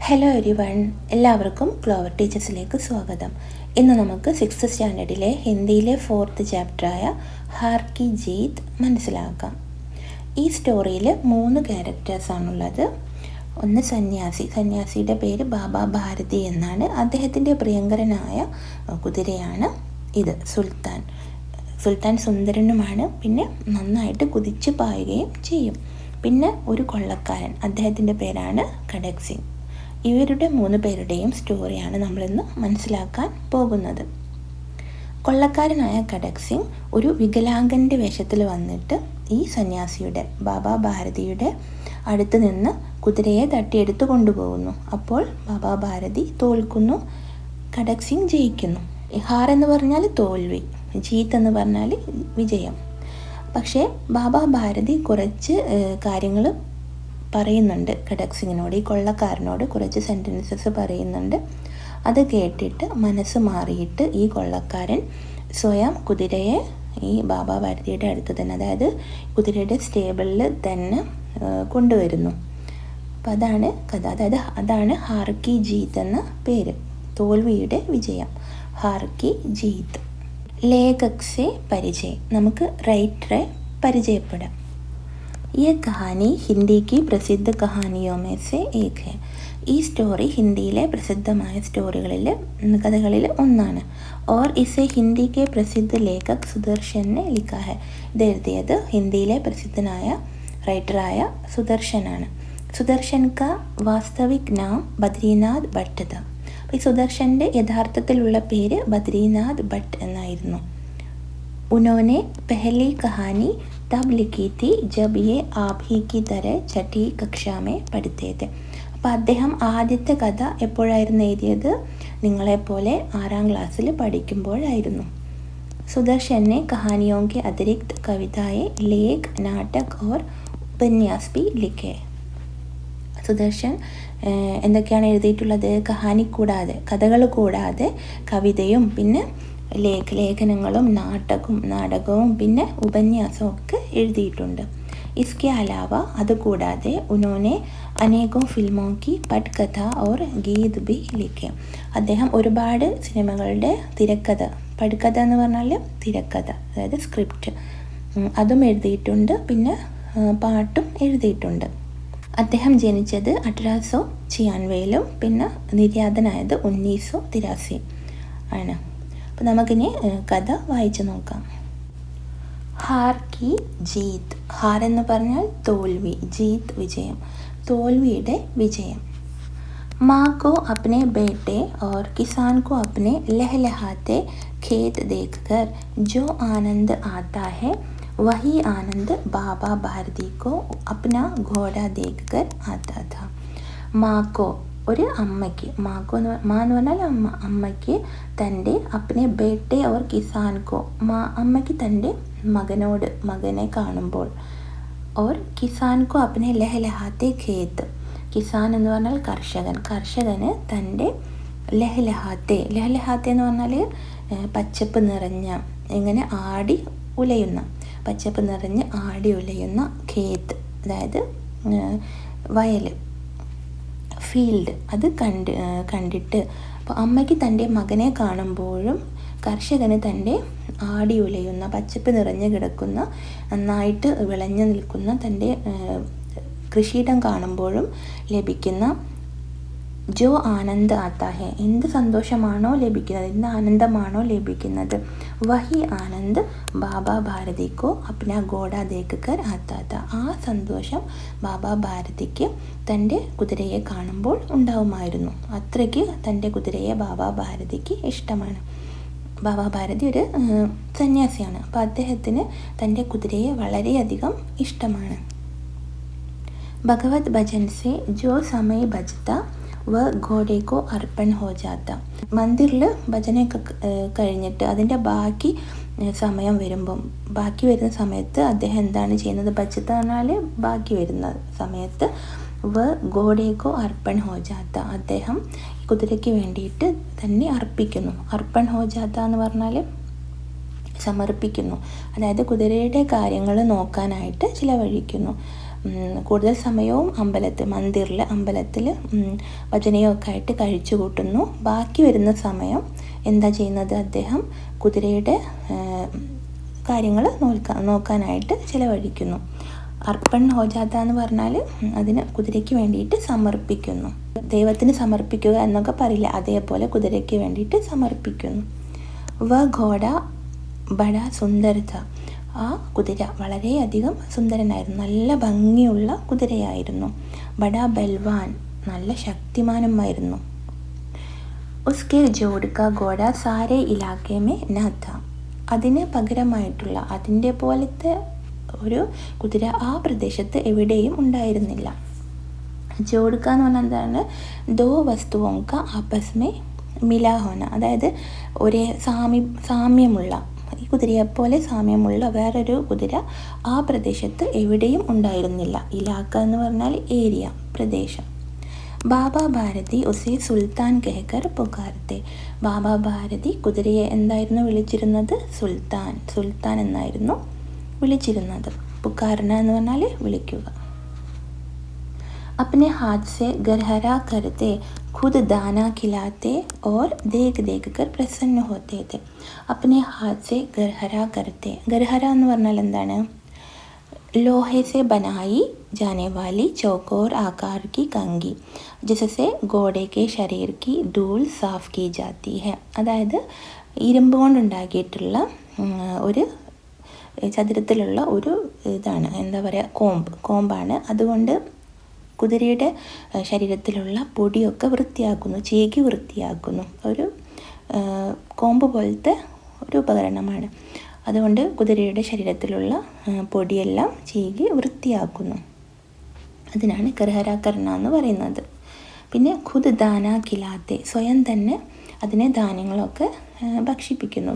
Hello everyone, എല്ലാവർക്കും Clover ടീച്ചേഴ്സിലേക്ക് സ്വാഗതം. ഇന്ന് നമുക്ക് 6th സ്റ്റാൻഡേർഡിലെ ഹിന്ദിയിലെ 4th ചാപ്റ്ററായ ഹാർ കി ജീത്ത് മനസ്സിലാക്കാം. ഈ സ്റ്റോറിയിൽ 3 ക്യാരക്ടേഴ്സാണുള്ളത്. ഒന്ന് സന്യാസിയുടെ പേര് ബാബ ഭാരതി എന്നാണ്. അദ്ദേഹത്തിൻ്റെ പ്രിയങ്കരനായ കുതിരയാണ് ഇത് സുൽത്താൻ സുന്ദരനുമാണ്. പിന്നെ നന്നായിട്ട് കുതിച്ച് പായുകയും ചെയ്യും. പിന്നെ ഒരു കൊള്ളക്കാരൻ, അദ്ദേഹത്തിൻ്റെ പേരാണ് ഖഡക് സിംഗ്. ഇവരുടെ 3 പേരുടെയും സ്റ്റോറിയാണ് നമ്മളിന്ന് മനസ്സിലാക്കാൻ പോകുന്നത്. കൊള്ളക്കാരനായ ഖഡക് സിംഗ് ഒരു വികലാംഗൻ്റെ വേഷത്തിൽ വന്നിട്ട് ഈ സന്യാസിയുടെ ബാബ ഭാരതിയുടെ അടുത്ത് നിന്ന് കുതിരയെ തട്ടിയെടുത്ത് കൊണ്ടുപോകുന്നു. അപ്പോൾ ബാബ ഭാരതി തോൽക്കുന്നു, ഖഡക് സിംഗ് ജയിക്കുന്നു. ഹാർ എന്ന് പറഞ്ഞാൽ തോൽവി, ജീത്ത് എന്ന് പറഞ്ഞാൽ വിജയം. പക്ഷേ ബാബ ഭാരതി കുറച്ച് കാര്യങ്ങൾ പറയുന്നുണ്ട് ഖഡക് സിംഗിനോട്. ഈ കൊള്ളക്കാരനോട് കുറച്ച് സെൻറ്റൻസസ് പറയുന്നുണ്ട്. അത് കേട്ടിട്ട് മനസ്സ് മാറിയിട്ട് ഈ കൊള്ളക്കാരൻ സ്വയം കുതിരയെ ഈ ബാബ ഭാരതിയുടെ അടുത്ത് തന്നെ, അതായത് കുതിരയുടെ സ്റ്റേബിളിൽ തന്നെ കൊണ്ടുവരുന്നു. അപ്പം അതാണ് കഥ. അതാണ് ഹാർ കി ജീത്ത് എന്ന പേര്, തോൽവിയുടെ വിജയം. ഹാർ കി ജീത്ത്. ലേഖക് സെ പരിചയം. നമുക്ക് റൈറ്ററെ പരിചയപ്പെടാം. ये कहानी हिंदी की प्रसिद्ध कहानियों में से एक है. ഈ സ്റ്റോറി ഹിന്ദിയിലെ പ്രസിദ്ധമായ കഥകളിൽ ഒന്നാണ്. और इसे हिंदी के प्रसिद्ध लेखक सुदर्शन ने लिखा है. ഇത് എഴുതിയത് ഹിന്ദിയിലെ പ്രസിദ്ധനായ റൈറ്ററായ സുദർശനാണ്. സുദർശൻ കാ വാസ്തവിക് നാം ബദ്രീനാഥ് ഭട്ട് था. ഈ സുദർശൻ്റെ യഥാർത്ഥത്തിലുള്ള പേര് ബദ്രീനാഥ് ഭട്ട് എന്നായിരുന്നു. उन्होंने पहली कहानी तब लिखी थी जब ये आप ही की तरह छठी कक्षा में पढ़ते थे. അപ്പോൾ അദ്ദേഹം ആദ്യത്തെ കഥ എപ്പോഴായിരുന്നു എഴുതിയത്? നിങ്ങളെപ്പോലെ 6ാം ക്ലാസ്സിൽ പഠിക്കുമ്പോഴായിരുന്നു. सुदर्शन ने कहानियों के अतिरिक्त कविताएं, लेख, नाटक और उपन्यास भी लिखे. സുദർശൻ എന്തൊക്കെയാണ് എഴുതിയിട്ടുള്ളത്? കഥകൾ കൂടാതെ കവിതയും പിന്നെ ലേഖനങ്ങളും നാടകവും പിന്നെ ഉപന്യാസവും ഒക്കെ എഴുതിയിട്ടുണ്ട്. इसके अलावा അതുകൂടാതെ उन्होंने अनेकों फिल्मों की पटकथा और गीत भी लिखे. അദ്ദേഹം ഒരുപാട് സിനിമകളുടെ തിരക്കഥ, പട്കഥ എന്ന് പറഞ്ഞാൽ തിരക്കഥ, അതായത് സ്ക്രിപ്റ്റ്, അതും എഴുതിയിട്ടുണ്ട്. പിന്നെ പാട്ടും എഴുതിയിട്ടുണ്ട്. അദ്ദേഹം ജനിച്ചത് 1896 പിന്നെ നിര്യാതനായത് 1983 ആണ്. അപ്പോൾ നമുക്കിനി കഥ വായിച്ചു നോക്കാം. ഹാർ കി ജീത്ത്. ഹാർ എന്ന് പറഞ്ഞാൽ തോൽവി, ജീത്ത് വിജയം, തോൽവിയുടെ വിജയം. माँ को अपने बेटे और किसान को अपने लहलहाते खेत देखकर जो आनंद आता है वही आनंद बाबा भारती को अपना घोड़ा देखकर आता था. माँ को, ഒരു അമ്മയ്ക്ക്, മാ എന്ന് പറഞ്ഞാൽ അമ്മയ്ക്ക് തൻ്റെ അപ്പനെ ബേട്ടെ ഓർ കിസാൻകോ, അമ്മയ്ക്ക് തൻ്റെ മകനെ കാണുമ്പോൾ, ഓർ കിസാൻകോ അപ്പനെ ലഹലഹാത്തെ ഖേത്ത്. കിസാൻ എന്ന് പറഞ്ഞാൽ കർഷകന് തൻ്റെ ലഹലഹാത്തെ എന്ന് പറഞ്ഞാൽ പച്ചപ്പ് നിറഞ്ഞ, ഇങ്ങനെ പച്ചപ്പ് നിറഞ്ഞ് ആടി ഉലയുന്ന ഖേത്ത്, അതായത് വയൽ, ഫീൽഡ്, അത് കണ്ടിട്ട് അപ്പോൾ അമ്മയ്ക്ക് തൻ്റെ മകനെ കാണുമ്പോഴും കർഷകന് തൻ്റെ ആടി ഉലയുന്ന, പച്ചപ്പ് നിറഞ്ഞ് കിടക്കുന്ന, നന്നായിട്ട് വിളഞ്ഞു നിൽക്കുന്ന തൻ്റെ കൃഷിയിടം കാണുമ്പോഴും ലഭിക്കുന്ന ജോ ആനന്ദ് ആത്താ ഹെ, എന്ത് സന്തോഷമാണോ ലഭിക്കുന്നത്, എന്ത് ആനന്ദമാണോ ലഭിക്കുന്നത്, വഹി ആനന്ദ് ബാബ ഭാരതിക്കോ അപ്ന ഗോഡ ദേക്കർ ആത്താത്ത, ആ സന്തോഷം ബാബ ഭാരതിക്ക് തൻ്റെ കുതിരയെ കാണുമ്പോൾ ഉണ്ടാവുമായിരുന്നു. അത്രയ്ക്ക് തൻ്റെ കുതിരയെ ബാബ ഭാരതിക്ക് ഇഷ്ടമാണ്. ബാബ ഭാരതി ഒരു സന്യാസിയാണ്. അപ്പോൾ അദ്ദേഹത്തിന് തൻ്റെ കുതിരയെ വളരെയധികം ഇഷ്ടമാണ്. ഭഗവത് ഭജൻ സെ ജോ സമയ ബജ്ത വ ഘോഡേക്കോ അർപ്പൺ ഹോ ജാത്ത. മന്ദിറിൽ ഭജനയൊക്കെ കഴിഞ്ഞിട്ട് അതിൻ്റെ ബാക്കി വരുന്ന സമയത്ത് അദ്ദേഹം എന്താണ് ചെയ്യുന്നത്? ബജ്ത പറഞ്ഞാൽ ബാക്കി വരുന്ന സമയത്ത് വ ഘോഡേക്കോ അർപ്പൺ ഹോ ജാത്ത, അദ്ദേഹം കുതിരയ്ക്ക് വേണ്ടിയിട്ട് തന്നെ അർപ്പിക്കുന്നു. അർപ്പൺ ഹോ ജാത്ത എന്ന് പറഞ്ഞാൽ സമർപ്പിക്കുന്നു, അതായത് കുതിരയുടെ കാര്യങ്ങൾ നോക്കാനായിട്ട് ചിലവഴിക്കുന്നു. കൂടുതൽ സമയവും അമ്പലത്തിൽ ഭജനയൊക്കെ ആയിട്ട് കഴിച്ചു കൂട്ടുന്നു. ബാക്കി വരുന്ന സമയം എന്താ ചെയ്യുന്നത്? അദ്ദേഹം കുതിരയുടെ കാര്യങ്ങൾ നോക്കാനായിട്ട് ചിലവഴിക്കുന്നു. അർപ്പൺ ഹോജാത്ത എന്ന് പറഞ്ഞാൽ അതിന് കുതിരയ്ക്ക് വേണ്ടിയിട്ട് സമർപ്പിക്കുന്നു. ദൈവത്തിന് സമർപ്പിക്കുക എന്നൊക്കെ പറയില്ല, അതേപോലെ കുതിരയ്ക്ക് വേണ്ടിയിട്ട് സമർപ്പിക്കുന്നു. വ ഘോഡ ബഡ സുന്ദരത, ആ കുതിര വളരെയധികം സുന്ദരനായിരുന്നു, നല്ല ഭംഗിയുള്ള കുതിരയായിരുന്നു. ബഡ ബൽവാൻ, നല്ല ശക്തിമാനുമായിരുന്നു. ഉസ്കെ ജോഡ്ക ഘോഡ സാരെ ഇലാക്കെ മേ ന ഥ, അതിന് പകരമായിട്ടുള്ള അതിൻ്റെ പോലത്തെ ഒരു കുതിര ആ പ്രദേശത്ത് എവിടെയും ഉണ്ടായിരുന്നില്ല. ജോഡ്ക എന്ന് പറഞ്ഞാൽ എന്താണ്? ദോ വസ്തുവോങ്ക ആപ്പസ്മേ മിലാഹോന, അതായത് ഒരേ സാമ്യമുള്ള, ഈ കുതിരയെപ്പോലെ സാമ്യമുള്ള വേറൊരു കുതിര ആ പ്രദേശത്ത് എവിടെയും ഉണ്ടായിരുന്നില്ല. ഇലാക്ക എന്ന് പറഞ്ഞാൽ ഏരിയ, പ്രദേശം. ബാബ ഭാരതി ഉസേ സുൽത്താൻ കെഹ്കർ പുകാർത്തെ, ബാബ ഭാരതി കുതിരയെ എന്തായിരുന്നു വിളിച്ചിരുന്നത്? സുൽത്താൻ എന്നായിരുന്നു വിളിച്ചിരുന്നത്. പുകാർന എന്ന് പറഞ്ഞാൽ വിളിക്കുക. अपने हाथ से गरहरा करते, खुद दाना खिलाते और देख कर प्रसन्न होते थे. अपने हाथ से गरहरा करते, गरहरा എന്ന് പറഞ്ഞാൽ എന്താണ്? लोहे से बनाई जाने वाली चौकोर आकार की कंगी जिससे घोड़े के शरीर की धूल साफ की जाती है. അതായത് ഇരുമ്പ് കൊണ്ടുണ്ടാക്കിയിട്ടുള്ള ഒരു ചതുരത്തിലുള്ള ഒരു ഇതാണ്, എന്താ പറയുക, കോമ്പാണ്. അതുകൊണ്ട് കുതിരയുടെ ശരീരത്തിലുള്ള പൊടിയൊക്കെ ചീകി വൃത്തിയാക്കുന്നു. ഒരു കോമ്പ് പോലത്തെ ഒരു ഉപകരണമാണ്. അതുകൊണ്ട് കുതിരയുടെ ശരീരത്തിലുള്ള പൊടിയെല്ലാം ചീകി വൃത്തിയാക്കുന്നു. അതിനാണ് ഗർഹരാകരണ എന്ന് പറയുന്നത്. പിന്നെ ഖുദ് ദാന ഖിലാത്തെ, സ്വയം തന്നെ അതിനെ ധാന്യങ്ങളൊക്കെ ഭക്ഷിപ്പിക്കുന്നു,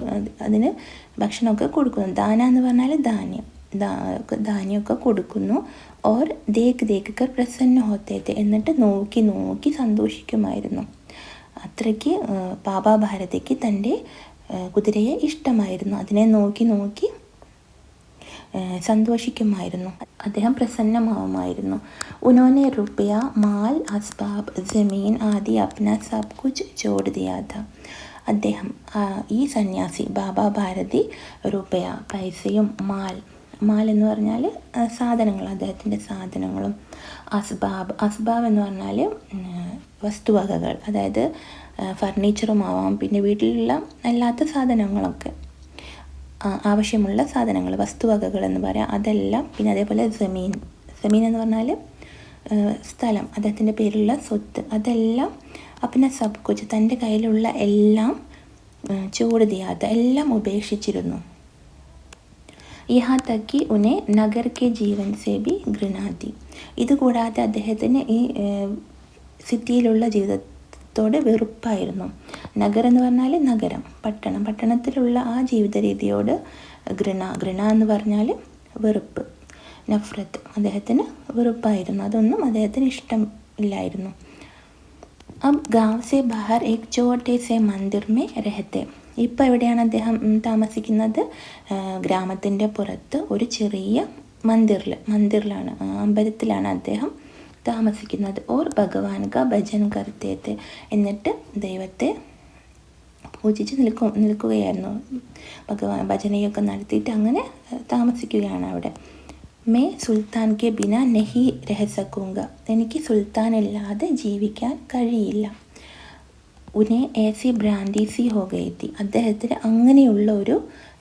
അതിന് ഭക്ഷണമൊക്കെ കൊടുക്കുന്നു. ദാന എന്ന് പറഞ്ഞാൽ ധാന്യമൊക്കെ കൊടുക്കുന്നു. ഓർ ദേക്ക് കർ പ്രസന്ന ഹോത്തേത്തെ, എന്നിട്ട് നോക്കി സന്തോഷിക്കുമായിരുന്നു. അത്രയ്ക്ക് ബാബ ഭാരതിക്ക് തൻ്റെ കുതിരയെ ഇഷ്ടമായിരുന്നു. അതിനെ നോക്കി സന്തോഷിക്കുമായിരുന്നു. അദ്ദേഹം പ്രസന്നമാവുമായിരുന്നു. ഉനോനെ റുപ്യ മാൽ അസ്ബാബ് ജമീൻ ആദി അപ്ന സബ് കുച്ച് ചോട് ദിയാ ഥാ. അദ്ദേഹം ഈ സന്യാസി ബാബ ഭാരതി റുപ്യ, പൈസയും, മാൽ എന്ന് പറഞ്ഞാൽ സാധനങ്ങൾ, അദ്ദേഹത്തിൻ്റെ സാധനങ്ങളും, അസ്ബാബ് എന്ന് പറഞ്ഞാൽ വസ്തുവകകൾ, അതായത് ഫർണിച്ചറുമാവാം, പിന്നെ വീട്ടിലുള്ള അല്ലാത്ത സാധനങ്ങളൊക്കെ, ആവശ്യമുള്ള സാധനങ്ങൾ, വസ്തുവകകൾ എന്ന് പറയാം, അതെല്ലാം. പിന്നെ അതേപോലെ ജമീൻ എന്ന് പറഞ്ഞാൽ സ്ഥലം, അദ്ദേഹത്തിൻ്റെ പേരിലുള്ള സ്വത്ത്, അതെല്ലാം അപ്പിനെ സബ് കുച്ച്, തൻ്റെ കയ്യിലുള്ള എല്ലാം ചോട് ദിയാത്ത, എല്ലാം ഉപേക്ഷിച്ചിരുന്നു. യഹാ തക്കി ഉനെ നഗർ കെ ജീവൻ സേ ബി ഘൃണാതി. ഇതുകൂടാതെ അദ്ദേഹത്തിന് ഈ സിറ്റിയിലുള്ള ജീവിതത്തോട് വെറുപ്പായിരുന്നു. നഗർ എന്ന് പറഞ്ഞാൽ നഗരം, പട്ടണത്തിലുള്ള ആ ജീവിത രീതിയോട് ഘൃണ എന്ന് പറഞ്ഞാൽ വെറുപ്പ്, നഫ്രത്ത്, അദ്ദേഹത്തിന് വെറുപ്പായിരുന്നു. അതൊന്നും അദ്ദേഹത്തിന് ഇഷ്ടമില്ലായിരുന്നു. അബ് ഗാവ് സെ ബഹർ ഏക് ചോട്ടെ സെ മന്ദിർ മേ രഹത്തെ. ഇപ്പോൾ എവിടെയാണ് അദ്ദേഹം താമസിക്കുന്നത്? ഗ്രാമത്തിൻ്റെ പുറത്ത് ഒരു ചെറിയ മന്ദിറിലാണ്, അമ്പലത്തിലാണ് അദ്ദേഹം താമസിക്കുന്നത്. ഓർ ഭഗവാൻ കാ ഭജൻ കർത്തേത്തെ, എന്നിട്ട് ദൈവത്തെ പൂജിച്ച് നിൽക്കുകയായിരുന്നു. ഭജനയൊക്കെ നടത്തിയിട്ട് അങ്ങനെ താമസിക്കുകയാണ് അവിടെ. മേ സുൽത്താൻ കെ ബിന നഹി രഹ സകൂങ്ക, എനിക്ക് സുൽത്താനില്ലാതെ ജീവിക്കാൻ കഴിയില്ല. ഉനെ ഏസി ഭ്രാന്തി സി ഹോ ഗയി തി, അദ്ദേഹത്തിന് അങ്ങനെയുള്ള ഒരു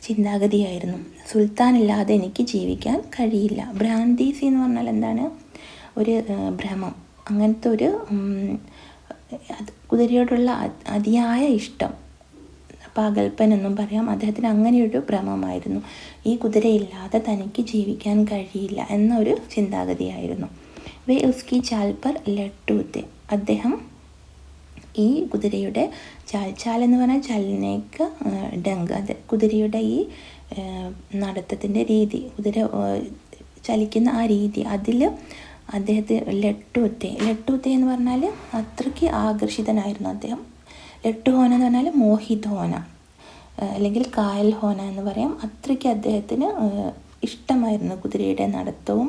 ചിന്താഗതിയായിരുന്നു, സുൽത്താനില്ലാതെ എനിക്ക് ജീവിക്കാൻ കഴിയില്ല. ഭ്രാന്തി സി എന്ന് പറഞ്ഞാൽ എന്താണ്? ഒരു ഭ്രമം, അങ്ങനത്തെ ഒരു കുതിരയോടുള്ള അതിയായ ഇഷ്ടം, പാകൽപ്പൻ എന്നും പറയാം. അദ്ദേഹത്തിന് അങ്ങനെയൊരു ഭ്രമമായിരുന്നു, ഈ കുതിരയില്ലാതെ തനിക്ക് ജീവിക്കാൻ കഴിയില്ല എന്നൊരു ചിന്താഗതിയായിരുന്നു. വേ ഉസ്കി ചാൽ പർ ലട്ടൂത്തെ, അദ്ദേഹം ഈ കുതിരയുടെ ചാൽ എന്ന് പറഞ്ഞാൽ ചലനേക്ക് ഡങ്ക്, അത് കുതിരയുടെ ഈ നടത്തത്തിൻ്റെ രീതി, കുതിര ചലിക്കുന്ന ആ രീതി, അതിൽ അദ്ദേഹത്തിന് ലട്ടൂത്തെ എന്ന് പറഞ്ഞാൽ അത്രയ്ക്ക് ആകർഷിതനായിരുന്നു അദ്ദേഹം. ലട്ടുഹോന എന്ന് പറഞ്ഞാൽ മോഹിതോന അല്ലെങ്കിൽ കായൽ ഹോന എന്ന് പറയാം. അത്രയ്ക്ക് അദ്ദേഹത്തിന് ഇഷ്ടമായിരുന്നു കുതിരയുടെ നടത്തവും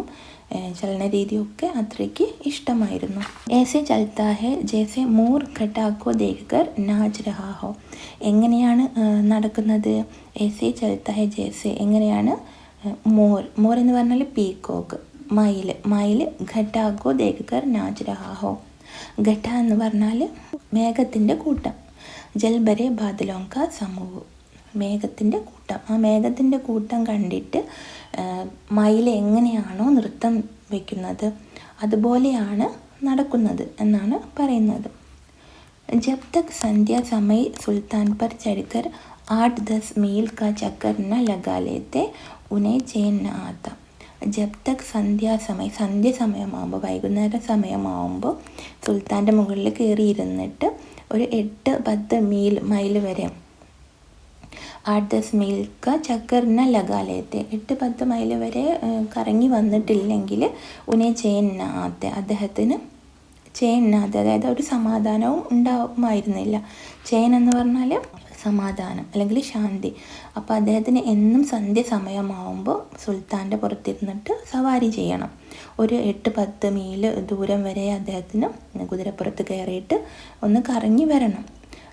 ചലനരീതിയൊക്കെ അത്രയ്ക്ക് ഇഷ്ടമായിരുന്നു. ഏസെ ചൽത്താ ഹെ ജേസെ മോർ ഘട്ടാക്കോ ദേഖ്കർ നാച്ച് രഹാ ഹോ. എങ്ങനെയാണ് നടക്കുന്നത്? ഏസെ ചൽത്താ ഹെ ജേസെ എങ്ങനെയാണ്? മോർ എന്ന് പറഞ്ഞാൽ പീക്കോക്ക്, മയിൽ ഘട്ടാക്കോ ദേഖ്കർ നാച്ച് രഹാ ഹോ. ഘട്ട എന്ന് പറഞ്ഞാൽ മേഘത്തിൻ്റെ കൂട്ടം. ജൽബരെ ബാദലോങ്ക സമൂഹ്, മേഘത്തിൻ്റെ കൂട്ടം. ആ മേഘത്തിൻ്റെ കൂട്ടം കണ്ടിട്ട് മയിൽ എങ്ങനെയാണോ നൃത്തം വയ്ക്കുന്നത് അതുപോലെയാണ് നടക്കുന്നത് എന്നാണ് പറയുന്നത്. ജബ് തക് സന്ധ്യ സമയ സുൽത്താൻ പർ ചढ़कर 8-10 मील का चक्कर न लगा लेते उन्हें चैन न आता. ജബ് തക് സന്ധ്യ സമയമാകുമ്പോൾ, വൈകുന്നേര സമയമാകുമ്പോൾ സുൽത്താൻ്റെ മുകളിൽ കയറിയിരുന്നിട്ട് ഒരു 8-10 മൈൽ വരെ 8-10 मील का चक्कर न लगा लेते, 8-10 മൈൽ വരെ കറങ്ങി വന്നിട്ടില്ലെങ്കിൽ ഉനെ ചെയിൻ ആത്തെ, അദ്ദേഹത്തിന് ചെയിൻ ആത്തെ, അതായത് ഒരു സമാധാനവും ഉണ്ടാവുമായിരുന്നില്ല. ചെയിൻ എന്ന് പറഞ്ഞാൽ സമാധാനം അല്ലെങ്കിൽ ശാന്തി. അപ്പോൾ അദ്ദേഹത്തിന് എന്നും സന്ധ്യ സമയമാവുമ്പോൾ സുൽത്താൻ്റെ പുറത്തിരുന്നിട്ട് സവാരി ചെയ്യണം. ഒരു 8-10 മീൽ ദൂരം വരെ അദ്ദേഹത്തിന് കുതിരപ്പുറത്ത് കയറിയിട്ട് ഒന്ന് കറങ്ങി വരണം,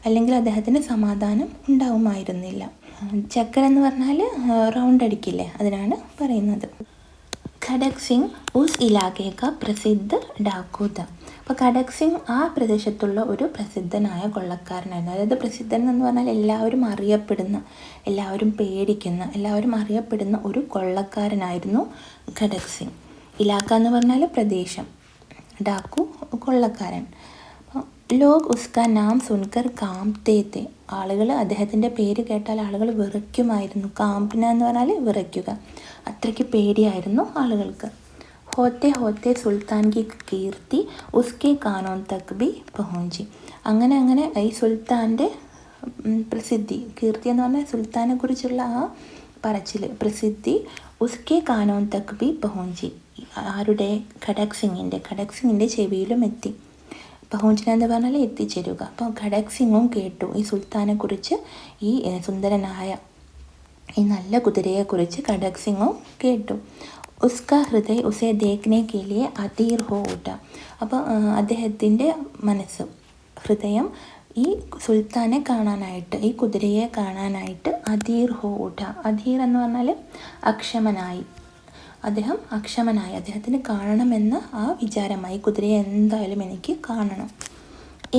അല്ലെങ്കിൽ അദ്ദേഹത്തിന് സമാധാനം ഉണ്ടാവുമായിരുന്നില്ല. ചക്കർ എന്ന് പറഞ്ഞാൽ റൗണ്ട് അടിക്കില്ലേ, അതിനാണ് പറയുന്നത്. ഖഡക് സിംഗ് ഉസ് ഇലാഖെ കാ പ്രസിദ്ധ ഡാക്കു ഥ. അപ്പോൾ ഖഡക് സിംഗ് ആ പ്രദേശത്തുള്ള ഒരു പ്രസിദ്ധനായ കൊള്ളക്കാരനായിരുന്നു. അതായത് പ്രസിദ്ധൻ എന്ന് പറഞ്ഞാൽ എല്ലാവരും അറിയപ്പെടുന്ന, എല്ലാവരും പേടിക്കുന്ന, എല്ലാവരും അറിയപ്പെടുന്ന ഒരു കൊള്ളക്കാരനായിരുന്നു ഖഡക് സിംഗ്. ഇലാഖ എന്ന് പറഞ്ഞാൽ പ്രദേശം, ഡാക്കു കൊള്ളക്കാരൻ. ലോഗ് ഉസ്കാ നാം സുൻകർ കാംപ്തേ തെ. ആളുകൾ അദ്ദേഹത്തിൻ്റെ പേര് കേട്ടാൽ ആളുകൾ വിറയ്ക്കുമായിരുന്നു. കാംപ്ന എന്ന് പറഞ്ഞാൽ വിറയ്ക്കുക, അത്രയ്ക്ക് പേടിയായിരുന്നു ആളുകൾക്ക്. ഹോത്തെ ഹോത്തെ സുൽത്താൻ കി കീർത്തി ഉസ്കെ കാനോൻ തക് ബി പഹുഞ്ചി. അങ്ങനെ ഈ സുൽത്താൻ്റെ പ്രസിദ്ധി, കീർത്തി എന്ന് പറഞ്ഞാൽ സുൽത്താനെ കുറിച്ചുള്ള ആ പറച്ചിൽ, പ്രസിദ്ധി ഉസ്കെ കാനോൻ തക് ബി പഹുഞ്ചി. ആരുടെ? ഖഡക് സിംഗിൻ്റെ ചെവിയിലും എത്തി. പഹുഞ്ചന എന്ന് പറഞ്ഞാൽ എത്തിച്ചേരുക. അപ്പോൾ ഖഡക് സിംഗും കേട്ടു ഈ സുൽത്താനെക്കുറിച്ച്, ഈ സുന്ദരനായ ഈ നല്ല കുതിരയെക്കുറിച്ച് ഖഡക് സിംഗും കേട്ടു. ഉസ്ക ഹൃദയ ഉസെ ദേഖ്നെ കെ ലിയെ അധീർ ഹോ ഉഠ. അപ്പോൾ അദ്ദേഹത്തിൻ്റെ മനസ്സ്, ഹൃദയം ഈ സുൽത്താനെ കാണാനായിട്ട്, ഈ കുതിരയെ കാണാനായിട്ട് അധീർ ഹോ ഉഠ. അധീർ എന്ന് പറഞ്ഞാൽ അക്ഷമനായി, അദ്ദേഹത്തിന് കാണണമെന്ന ആ വിചാരമായി, കുതിരയെ എന്തായാലും എനിക്ക് കാണണം.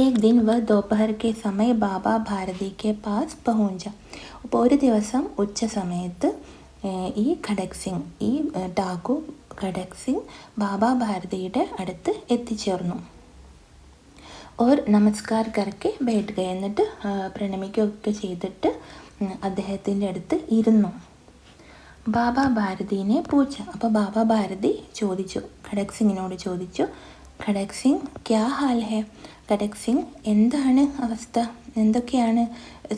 ഏക് ദിൻ വ ദോപഹർ കെ സമയ ബാബ ഭാരതി കെ പാസ് പഹുഞ്ച. അപ്പോൾ ഒരു ദിവസം ഉച്ച സമയത്ത് ഈ ഖഡക് സിംഗ്, ഈ ഡാക്കു ഖഡക് സിംഗ് ബാബ ഭാരതിയുടെ അടുത്ത് എത്തിച്ചേർന്നു. ഓർ നമസ്കാർ കർക്കെ ബൈഠ് ഗയെ. എന്നിട്ട് പ്രണമിക്കുകയൊക്കെ ചെയ്തിട്ട് അദ്ദേഹത്തിൻ്റെ അടുത്ത് ഇരുന്നു. ബാബ ഭാരതിനെ പൂച്ച. അപ്പോൾ ബാബ ഭാരതി ചോദിച്ചു, ഖഡക് സിംഗിനോട് ചോദിച്ചു, ഖഡക് സിംഗ് ക്യാ ഹാൽ ഹെ. ഖഡക് സിംഗ് എന്താണ് അവസ്ഥ, എന്തൊക്കെയാണ്,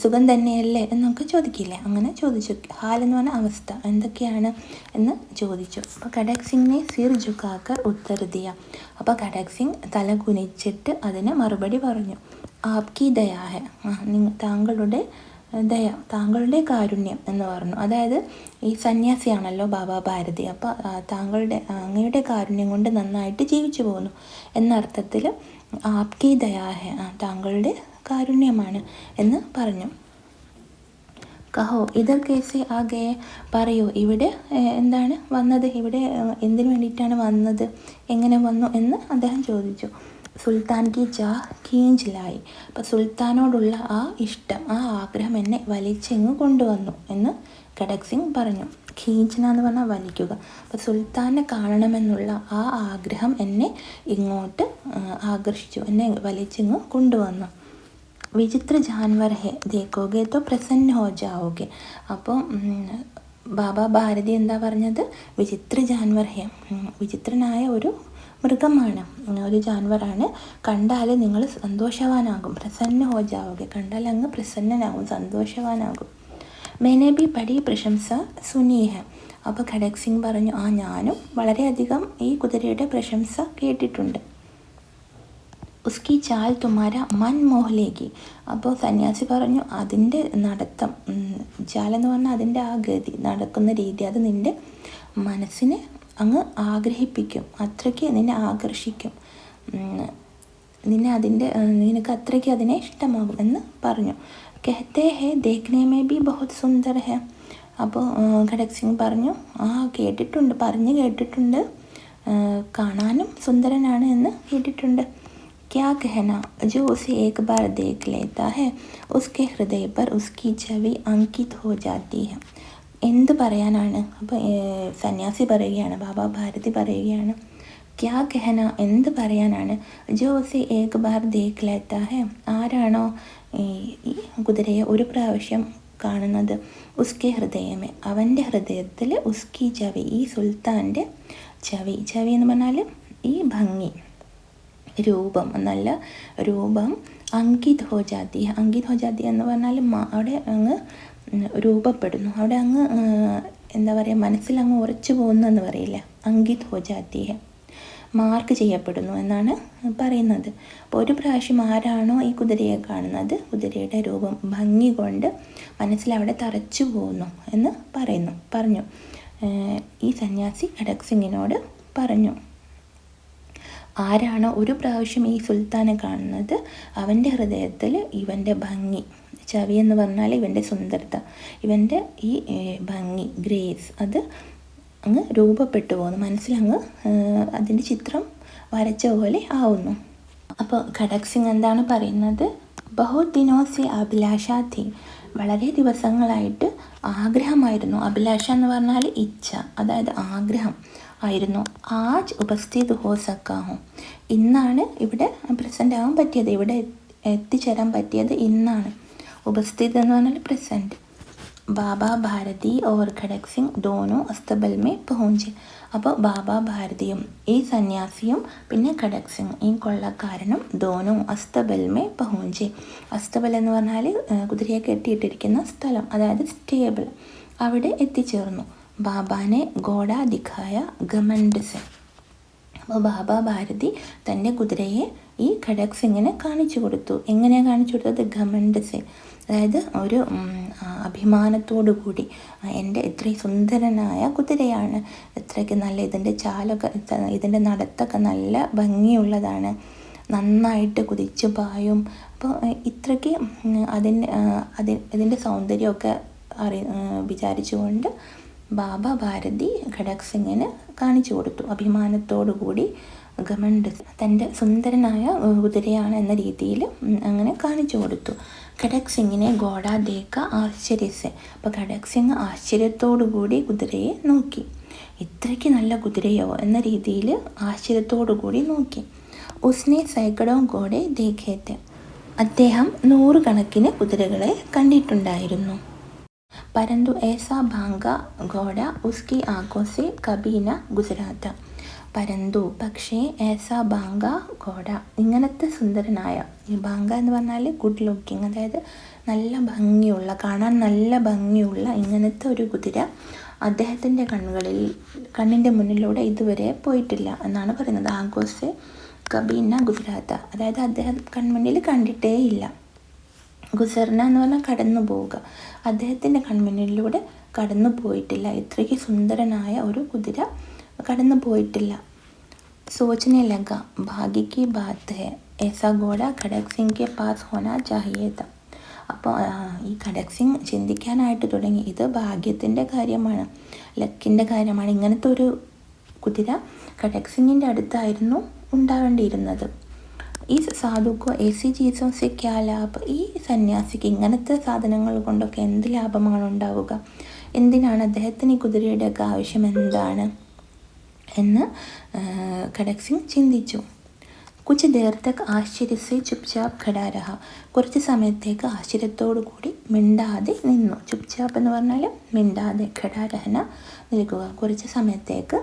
സുഖം തന്നെയല്ലേ എന്നൊക്കെ ചോദിക്കില്ലേ, അങ്ങനെ ചോദിച്ചു. ഹാൽ എന്ന് പറഞ്ഞാൽ അവസ്ഥ, എന്തൊക്കെയാണ് എന്ന് ചോദിച്ചു. അപ്പോൾ ഖഡക് സിംഗിനെ സിർ ജുക്കാക്കർ ഉത്തർ ദിയ. അപ്പോൾ ഖഡക് സിംഗ് തല കുനിച്ചിട്ട് അതിന് മറുപടി പറഞ്ഞു. ആപ്കി ദയാ ഹെ, താങ്കളുടെ ദയ, താങ്കളുടെ കാരുണ്യം എന്ന് പറഞ്ഞു. അതായത് ഈ സന്യാസിയാണല്ലോ ബാബ ഭാരതി, അപ്പോൾ അങ്ങയുടെ കാരുണ്യം കൊണ്ട് നന്നായിട്ട് ജീവിച്ചു പോകുന്നു എന്നർത്ഥത്തിൽ ആപ്കി ദയാ ഹെ, താങ്കളുടെ കാരുണ്യമാണ് എന്ന് പറഞ്ഞു. കഹോ ഇതർ കേസെ ആകെ, പറയൂ ഇവിടെ എന്താണ് വന്നത്, ഇവിടെ എന്തിനു വേണ്ടിയിട്ടാണ് വന്നത്, എങ്ങനെ വന്നു എന്ന് അദ്ദേഹം ചോദിച്ചു. സുൽത്താൻ കി ചാഹ് ഖീഞ്ചിലായി. അപ്പോൾ സുൽത്താനോടുള്ള ആ ഇഷ്ടം, ആ ആഗ്രഹം എന്നെ വലിച്ചെങ്ങ് കൊണ്ടുവന്നു എന്ന് ഖഡക് സിംഗ് പറഞ്ഞു. ഖീഞ്ചന എന്ന് പറഞ്ഞാൽ വലിക്കുക. അപ്പോൾ സുൽത്താനെ കാണണമെന്നുള്ള ആ ആഗ്രഹം എന്നെ ഇങ്ങോട്ട് ആകർഷിച്ചു, എന്നെ വലിച്ചെങ്ങ് കൊണ്ടുവന്നു. വിചിത്ര ജാൻവർ ഹെ ദേഖോഗെ തോ പ്രസന്ന ഹോ ജാവോഗെ. അപ്പോൾ ബാബ ഭാരതി എന്താ പറഞ്ഞത്? വിചിത്ര ജാൻവർ ഹെ, വിചിത്രനായ ഒരു മൃഗമാണ്, ഒരു ജാൻവറാണ്, കണ്ടാൽ നിങ്ങൾ സന്തോഷവാനാകും. പ്രസന്ന ഹോ ജാവോഗെ, കണ്ടാൽ അങ്ങ് പ്രസന്നനാകും, സന്തോഷവാനാകും. മേനെ ബി ബഡി പ്രശംസ സുനി ഹെ. അപ്പോൾ ഖഡക് സിംഗ് പറഞ്ഞു, ഞാനും വളരെയധികം ഈ കുതിരയുടെ പ്രശംസ കേട്ടിട്ടുണ്ട്. ഉസ്കി ചാൽ തുമാര മൻ മോഹലേകി. അപ്പോൾ സന്യാസി പറഞ്ഞു, അതിൻ്റെ നടത്തം, ചാൽ എന്ന് പറഞ്ഞാൽ അതിൻ്റെ ആ ഗതി, നടക്കുന്ന രീതി, അത് നിൻ്റെ മനസ്സിനെ അങ്ങ് ആഗ്രഹിപ്പിക്കും, അത്രയ്ക്ക് നിന്നെ ആകർഷിക്കും, നിനക്ക് അത്രയ്ക്ക് അതിനെ ഇഷ്ടമാകും എന്ന് പറഞ്ഞു. കഹത്തെ ഹെ ദേഖ്നെ മേ ബി ബഹുത് സുന്ദർ ഹെ. അപ്പോൾ ഖഡക് സിംഗ് പറഞ്ഞു, പറഞ്ഞു കേട്ടിട്ടുണ്ട്, കാണാനും സുന്ദരനാണ് എന്ന് കേട്ടിട്ടുണ്ട്. ക്യാ കഹന ജോ ഉസെ ഏക് ബാർ ദേഖ് ലേതാ ഹെ ഉസ്കെ ഹൃദയ പർ ഉസ്കി ഛവി അങ്കിത് ഹോ ജാതി ഹെ. എന്ത് പറയാനാണ്? അപ്പോൾ സന്യാസി പറയുകയാണ്, ബാബാ ഭാരതി പറയുകയാണ്, ക്യാ കഹന എന്ത് പറയാനാണ്, ജോ ഉസെ ഏക് ബാർ ദേഖ് ലേതാ ഹെ ആരാണോ ഈ കുതിരയെ ഒരു പ്രാവശ്യം കാണുന്നത്, ഉസ്കെ ഹൃദയമേ അവൻ്റെ ഹൃദയത്തിൽ, ഉസ്കി ചവി ഈ സുൽത്താൻ്റെ ചവി എന്ന് പറഞ്ഞാൽ ഈ ഭംഗി, രൂപം, നല്ല രൂപം, അങ്കിത് ഹോ ജാതി എന്ന് പറഞ്ഞാൽ അവിടെ അങ്ങ് രൂപപ്പെടുന്നു, അവിടെ അങ്ങ് എന്താ പറയുക, മനസ്സിലങ്ങ് ഉറച്ചു പോകുന്നു എന്ന് പറയില്ല, അങ്കിത് ഹോ ജാതി മാർക്ക് ചെയ്യപ്പെടുന്നു എന്നാണ് പറയുന്നത്. അപ്പോൾ ഒരു പ്രാവശ്യം ആരാണോ ഈ കുതിരയെ കാണുന്നത്, കുതിരയുടെ രൂപം ഭംഗി കൊണ്ട് മനസ്സിലവിടെ തറച്ചു പോകുന്നു എന്ന് പറഞ്ഞു. ഈ സന്യാസി ഖഡക് സിംഗിനോട് പറഞ്ഞു, ആരാണോ ഒരു പ്രാവശ്യം ഈ സുൽത്താനെ കാണുന്നത്, അവൻ്റെ ഹൃദയത്തിൽ ഇവൻ്റെ ഭംഗി, ചവി എന്ന് പറഞ്ഞാൽ ഇവൻ്റെ സുന്ദരത, ഇവൻ്റെ ഈ ഭംഗി, ഗ്രേസ്, അത് അങ്ങ് രൂപപ്പെട്ടു പോകുന്നു, മനസ്സിലങ്ങ് അതിൻ്റെ ചിത്രം വരച്ച പോലെ ആവുന്നു. അപ്പോൾ ഖഡക് സിംഗ് എന്താണ് പറയുന്നത്, ബഹുത് ദിനോസെ അഭിലാഷ ഥി, വളരെ ദിവസങ്ങളായിട്ട് ആഗ്രഹമായിരുന്നു, അഭിലാഷ എന്ന് പറഞ്ഞാൽ ഇച്ഛ, അതായത് ആഗ്രഹം ആയിരുന്നു. ആജ് ഉപസ്ഥിത് ഹോ സക്കാ ഹും, ഇന്നാണ് ഇവിടെ പ്രസൻ്റ് ആവാൻ പറ്റിയത്, ഇവിടെ എത്തിച്ചേരാൻ പറ്റിയത് ഇന്നാണ്. ഉപസ്ഥിത് എന്ന് പറഞ്ഞാൽ പ്രസൻറ്റ്. ബാബ ഭാരതി ഓർ ഖഡക് സിംഗ് ദോനോ അസ്തബൽ മേ പഹുഞ്ചെ. അപ്പോൾ ബാബ ഭാരതിയും ഈ സന്യാസിയും പിന്നെ ഖഡക് സിംഗ് ഈ കൊള്ളക്കാരനും ദോനോ അസ്തബൽ മേ പഹുഞ്ചെ. അസ്തബൽ എന്ന് പറഞ്ഞാൽ കുതിരയെ കെട്ടിയിട്ടിരിക്കുന്ന സ്ഥലം, അതായത് സ്റ്റേബിൾ, അവിടെ എത്തിച്ചേർന്നു. ബാബാനെ ഗോഡ ദിഖായ ഗമൻഡ് സെ. അപ്പോൾ ബാബ ഭാരതി തൻ്റെ കുതിരയെ ഈ ഖഡക് സിംഗിനെ കാണിച്ചു കൊടുത്തു. എങ്ങനെയാണ് കാണിച്ചു കൊടുത്തത്? ഗമൻഡ് സെ, അതായത് ഒരു അഭിമാനത്തോടു കൂടി, എൻ്റെ ഇത്രയും സുന്ദരനായ കുതിരയാണ്, ഇത്രയ്ക്ക് നല്ല, ഇതിൻ്റെ ചാലൊക്കെ, ഇതിൻ്റെ നടത്തൊക്കെ നല്ല ഭംഗിയുള്ളതാണ്, നന്നായിട്ട് കുതിച്ചു പായും. അപ്പോൾ ഇത്രയ്ക്ക് ഇതിൻ്റെ സൗന്ദര്യമൊക്കെ വിചാരിച്ചുകൊണ്ട് ബാബ ഭാരതി ഖഡക് സിംഗിന് കാണിച്ചു കൊടുത്തു. അഭിമാനത്തോടു കൂടി ഗമൻഡ്, തൻ്റെ സുന്ദരനായ കുതിരയാണ് എന്ന രീതിയിൽ അങ്ങനെ കാണിച്ചു കൊടുത്തു. ഖഡക് സിംഗിനെ ഗോഡ ദേക്ക ആശ്ചര്യസെ. അപ്പോൾ ഖഡക് സിംഗ് ആശ്ചര്യത്തോടു കൂടി കുതിരയെ നോക്കി. ഇത്രയ്ക്ക് നല്ല കുതിരയോ എന്ന രീതിയിൽ ആശ്ചര്യത്തോടു കൂടി നോക്കി. ഉസ്നെ സൈക്കടോ ഗോഡെ ദേഖേത്തെ. അദ്ദേഹം 100 കണക്കിന് കുതിരകളെ കണ്ടിട്ടുണ്ടായിരുന്നു. പരന്തു ഏസാ ഭാങ്ക ഘോഡ ഉസ്കി ആങ്കോ സെ കബി ന ഗുജറാത്ത. പരന്തു പക്ഷേ, ഏസാ ബാങ്ക ഘോഡ ഇങ്ങനത്തെ സുന്ദരനായ, ഈ ബാങ്ക എന്ന് പറഞ്ഞാൽ ഗുഡ് ലുക്കിംഗ്, അതായത് നല്ല ഭംഗിയുള്ള, കാണാൻ നല്ല ഭംഗിയുള്ള ഇങ്ങനത്തെ ഒരു കുതിര അദ്ദേഹത്തിൻ്റെ കണ്ണിൻ്റെ മുന്നിലൂടെ ഇതുവരെ പോയിട്ടില്ല എന്നാണ് പറയുന്നത്. ആങ്കോസെ കബീന ഗുജറാത്ത, അതായത് അദ്ദേഹം കൺമുന്നിൽ കണ്ടിട്ടേ ഇല്ല. ഗുസർന എന്ന് പറഞ്ഞാൽ കടന്നു പോവുക, അദ്ദേഹത്തിൻ്റെ കൺമുന്നിലൂടെ കടന്നു പോയിട്ടില്ല, ഇത്രയ്ക്ക് സുന്ദരനായ ഒരു കുതിര കടന്നു പോയിട്ടില്ല. സോച്ചനെ ലഗ ഭാഗ്യ കി ബാത് ഹെ ऐसा घोड़ा ഖഡക് സിംഗ് കെ പാസ് ഹോനാ ചാഹിയേ ത. അപ്പോൾ ഈ ഖഡക് സിംഗ് ചിന്തിക്കാനായിട്ട് തുടങ്ങി, ഇത് ഭാഗ്യത്തിൻ്റെ കാര്യമാണ്, ലക്കിൻ്റെ കാര്യമാണ്, ഇങ്ങനത്തെ ഒരു കുതിര ഖഡക് സിംഗിൻ്റെ അടുത്തായിരുന്നു ഉണ്ടാവേണ്ടിയിരുന്നത്. ഈ സാധുക്കോ ഏസി ചീസോ സെ ക്യാ ലാഭ്, ഈ സന്യാസിക്ക് ഇങ്ങനത്തെ സാധനങ്ങൾ കൊണ്ടൊക്കെ എന്ത് ലാഭമാണ് ഉണ്ടാവുക, എന്തിനാണ് അദ്ദേഹത്തിന് ഈ കുതിരയുടെയൊക്കെ ആവശ്യം എന്താണ് എന്ന് ഖഡക് സിംഗ് ചിന്തിച്ചു. കുച്ച് ദേർ തക് ആശ്ചര്യസെ ചുപ്ചാപ്പ് ഖടാ രഹ. കുറച്ച് സമയത്തേക്ക് ആശ്ചര്യത്തോടു കൂടി മിണ്ടാതെ നിന്നു. ചുപ്ചാപ്പ് എന്ന് പറഞ്ഞാൽ മിണ്ടാതെ, ഖടാ രഹന നിൽക്കുക, കുറച്ച് സമയത്തേക്ക്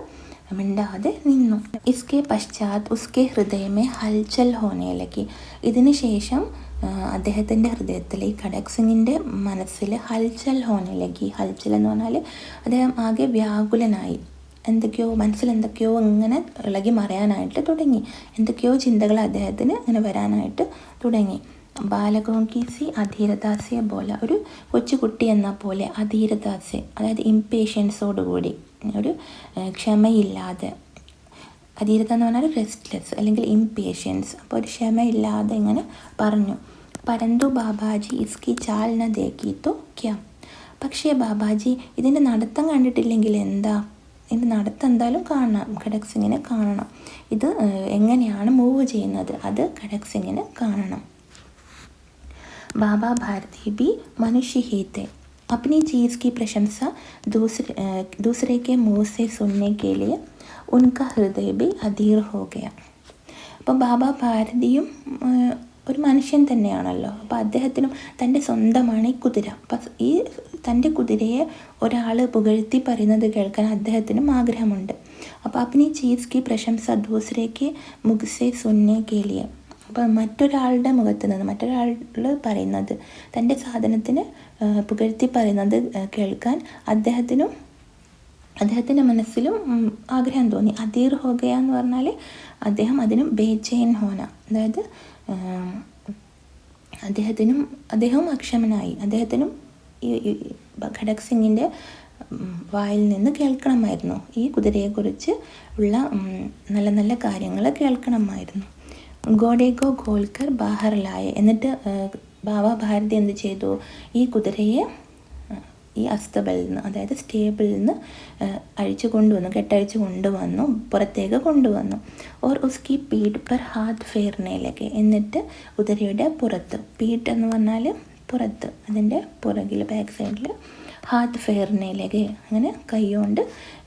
മിണ്ടാതെ നിന്നു. ഇസ്കെ പശ്ചാത്ത് ഉസ്കെ ഹൃദയമേ ഹൽചൽ ഹോനെ ലഗി. ഇതിന് ശേഷം അദ്ദേഹത്തിൻ്റെ ഹൃദയത്തിൽ, ഈ ഖഡക് സിംഗിൻ്റെ മനസ്സിൽ ഹൽചൽ ഹോനെ ലഗി. ഹൽചൽ എന്ന് പറഞ്ഞാൽ അദ്ദേഹം ആകെ വ്യാകുലനായി, മനസ്സിൽ എന്തൊക്കെയോ ഇങ്ങനെ ഇളകി മറയാനായിട്ട് തുടങ്ങി, എന്തൊക്കെയോ ചിന്തകൾ അദ്ദേഹത്തിന് ഇങ്ങനെ വരാനായിട്ട് തുടങ്ങി. ബാലകോങ്കീസി അധീരദാസ്യ പോലെ, ഒരു കൊച്ചുകുട്ടി എന്ന പോലെ, അധീരദാസ്യ അതായത് ഇംപേഷ്യൻസോടുകൂടി, ഒരു ക്ഷമയില്ലാതെ, അധീരത എന്ന് പറഞ്ഞാൽ റെസ്റ്റ്ലെസ് അല്ലെങ്കിൽ ഇംപേഷ്യൻസ്. അപ്പോൾ ഒരു ക്ഷമയില്ലാതെ ഇങ്ങനെ പറഞ്ഞു. പരന്തു ബാബാജി ഇസ്കി ചാൽ ന ദേഖി തോ ക്യാ. പക്ഷേ ബാബാജി ഇതിൻ്റെ നടത്തം കണ്ടിട്ടില്ലെങ്കിൽ എന്താ, ഇതിൻ്റെ നടത്തം എന്തായാലും കാണണം, ഖഡക് സിംഗിനെ കാണണം. ഇത് എങ്ങനെയാണ് മൂവ് ചെയ്യുന്നത് അത് ഖഡക് സിംഗിന് കാണണം. बाबा भारती भी मनुष्य ही थे. अपनी चीज़ की प्रशंसा दूसरे के मुँह से सुनने के लिए उनका हृदय भी अधीर हो गया. അപ്പോൾ ബാബ ഭാരതിയും ഒരു മനുഷ്യൻ തന്നെയാണല്ലോ. അപ്പോൾ അദ്ദേഹത്തിനും തൻ്റെ സ്വന്തമാണ് ഈ കുതിര. അപ്പം ഈ തൻ്റെ കുതിരയെ ഒരാൾ പുകഴ്ത്തി പറയുന്നത് കേൾക്കാൻ അദ്ദേഹത്തിനും ആഗ്രഹമുണ്ട്. അപ്പോൾ അപ്നി ചീസ് കി പ്രശംസ ദൂസരേക്ക് മുഖ്സെ സുന്നെ കേലിയ. അപ്പം മറ്റൊരാളുടെ മുഖത്ത് നിന്ന് മറ്റൊരാൾ പറയുന്നത്, തൻ്റെ സാധനത്തിന് പുകഴ്ത്തി പറയുന്നത് കേൾക്കാൻ അദ്ദേഹത്തിൻ്റെ മനസ്സിലും ആഗ്രഹം തോന്നി. അധീർ ഹോഗയ എന്ന് പറഞ്ഞാൽ അദ്ദേഹം അതിനും ബേചൈൻ ഹോന, അതായത് അദ്ദേഹവും അക്ഷമനായി. അദ്ദേഹത്തിനും ഈ ഖഡക് സിംഗിൻ്റെ വായിൽ നിന്ന് കേൾക്കണമായിരുന്നു, ഈ കുതിരയെക്കുറിച്ച് ഉള്ള നല്ല നല്ല കാര്യങ്ങൾ കേൾക്കണമായിരുന്നു. ഗോഡേഗോ ഗോൾക്കർ ബാഹറിലായ. എന്നിട്ട് ബാബ ഭാരതി എന്ത് ചെയ്തു, ഈ കുതിരയെ ഈ അസ്തബലിൽ നിന്ന്, അതായത് സ്റ്റേബിളിൽ നിന്ന് കെട്ടഴിച്ച് കൊണ്ടുവന്നു, പുറത്തേക്ക് കൊണ്ടുവന്നു. ഓർ ഉസ്കി പീഠ് പർ ഹാത്ത് ഫേർനേലൊക്കെ. എന്നിട്ട് കുതിരയുടെ പുറത്ത്, പീഠ് എന്ന് പറഞ്ഞാൽ പുറത്ത്, അതിൻ്റെ പുറകിൽ ബാക്ക് സൈഡിൽ, ഹാത്ത് ഫേർനേലൊക്കെ അങ്ങനെ കൈകൊണ്ട്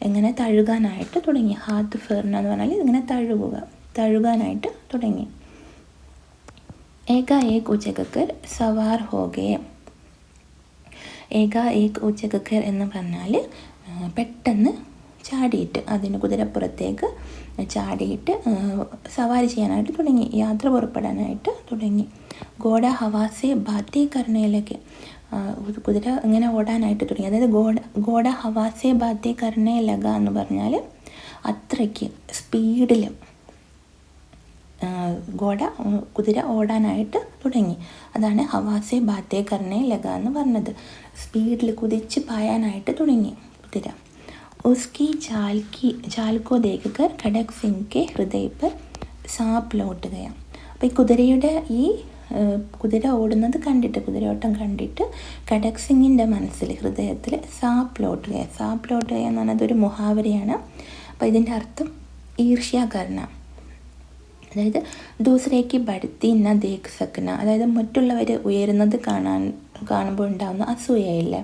ഇങ്ങനെ തഴുകാനായിട്ട് തുടങ്ങി. ഹാത്ത് ഫേർന എന്ന് പറഞ്ഞാൽ ഇങ്ങനെ തഴുകാനായിട്ട് തുടങ്ങി. ഏകാഏക് ഉച്ചകക്കർ സവാർ ഹോഗയെ. ഏകാഏക് ഉച്ചകക്കർ എന്ന് പറഞ്ഞാൽ പെട്ടെന്ന് ചാടിയിട്ട്, അതിന് കുതിരപ്പുറത്തേക്ക് ചാടിയിട്ട് സവാരി ചെയ്യാനായിട്ട് തുടങ്ങി, യാത്ര പുറപ്പെടാനായിട്ട് തുടങ്ങി. ഗോഡ ഹവാസെ ബാത്തേ കർണയിലേക്ക്. കുതിര ഇങ്ങനെ ഓടാനായിട്ട് തുടങ്ങി. അതായത് ഗോഡ ഹവാസെ ബാത്തേ കർണേ ലഗ എന്ന് പറഞ്ഞാൽ അത്രയ്ക്ക് സ്പീഡിൽ കുതിര ഓടാനായിട്ട് തുടങ്ങി. അതാണ് ഹവാസെ ബാത്തേ കർണേ ലഗ എന്ന് പറഞ്ഞത്. സ്പീഡിൽ കുതിച്ച് പായാനായിട്ട് തുടങ്ങി കുതിര. ഉസ്കി ചാൽ കോ ദേഖ്കർ ഖഡക് സിംഗ് കെ ഹൃദയ പർ സാപ് ലോട്ട് ഗയ. അപ്പോൾ ഈ കുതിര ഓടുന്നത് കണ്ടിട്ട്, കുതിരയോട്ടം കണ്ടിട്ട് ഖഡക് സിംഗിൻ്റെ മനസ്സിൽ, ഹൃദയത്തിൽ സാപ് ലോട്ട് ഗയ. സാപ് ലോട്ട് ഗയ എന്ന് പറഞ്ഞത് ഒരു മുഹാവരയാണ്. അപ്പോൾ ഇതിൻ്റെ അർത്ഥം ഈർഷ്യാകരണ, അതായത് ദൂസരേക്ക് ബഡ്ത്തി ന ദേഖ് സക്ന, അതായത് മറ്റുള്ളവർ ഉയരുന്നത് കാണുമ്പോൾ ഉണ്ടാകുന്ന അസൂയയില്ല,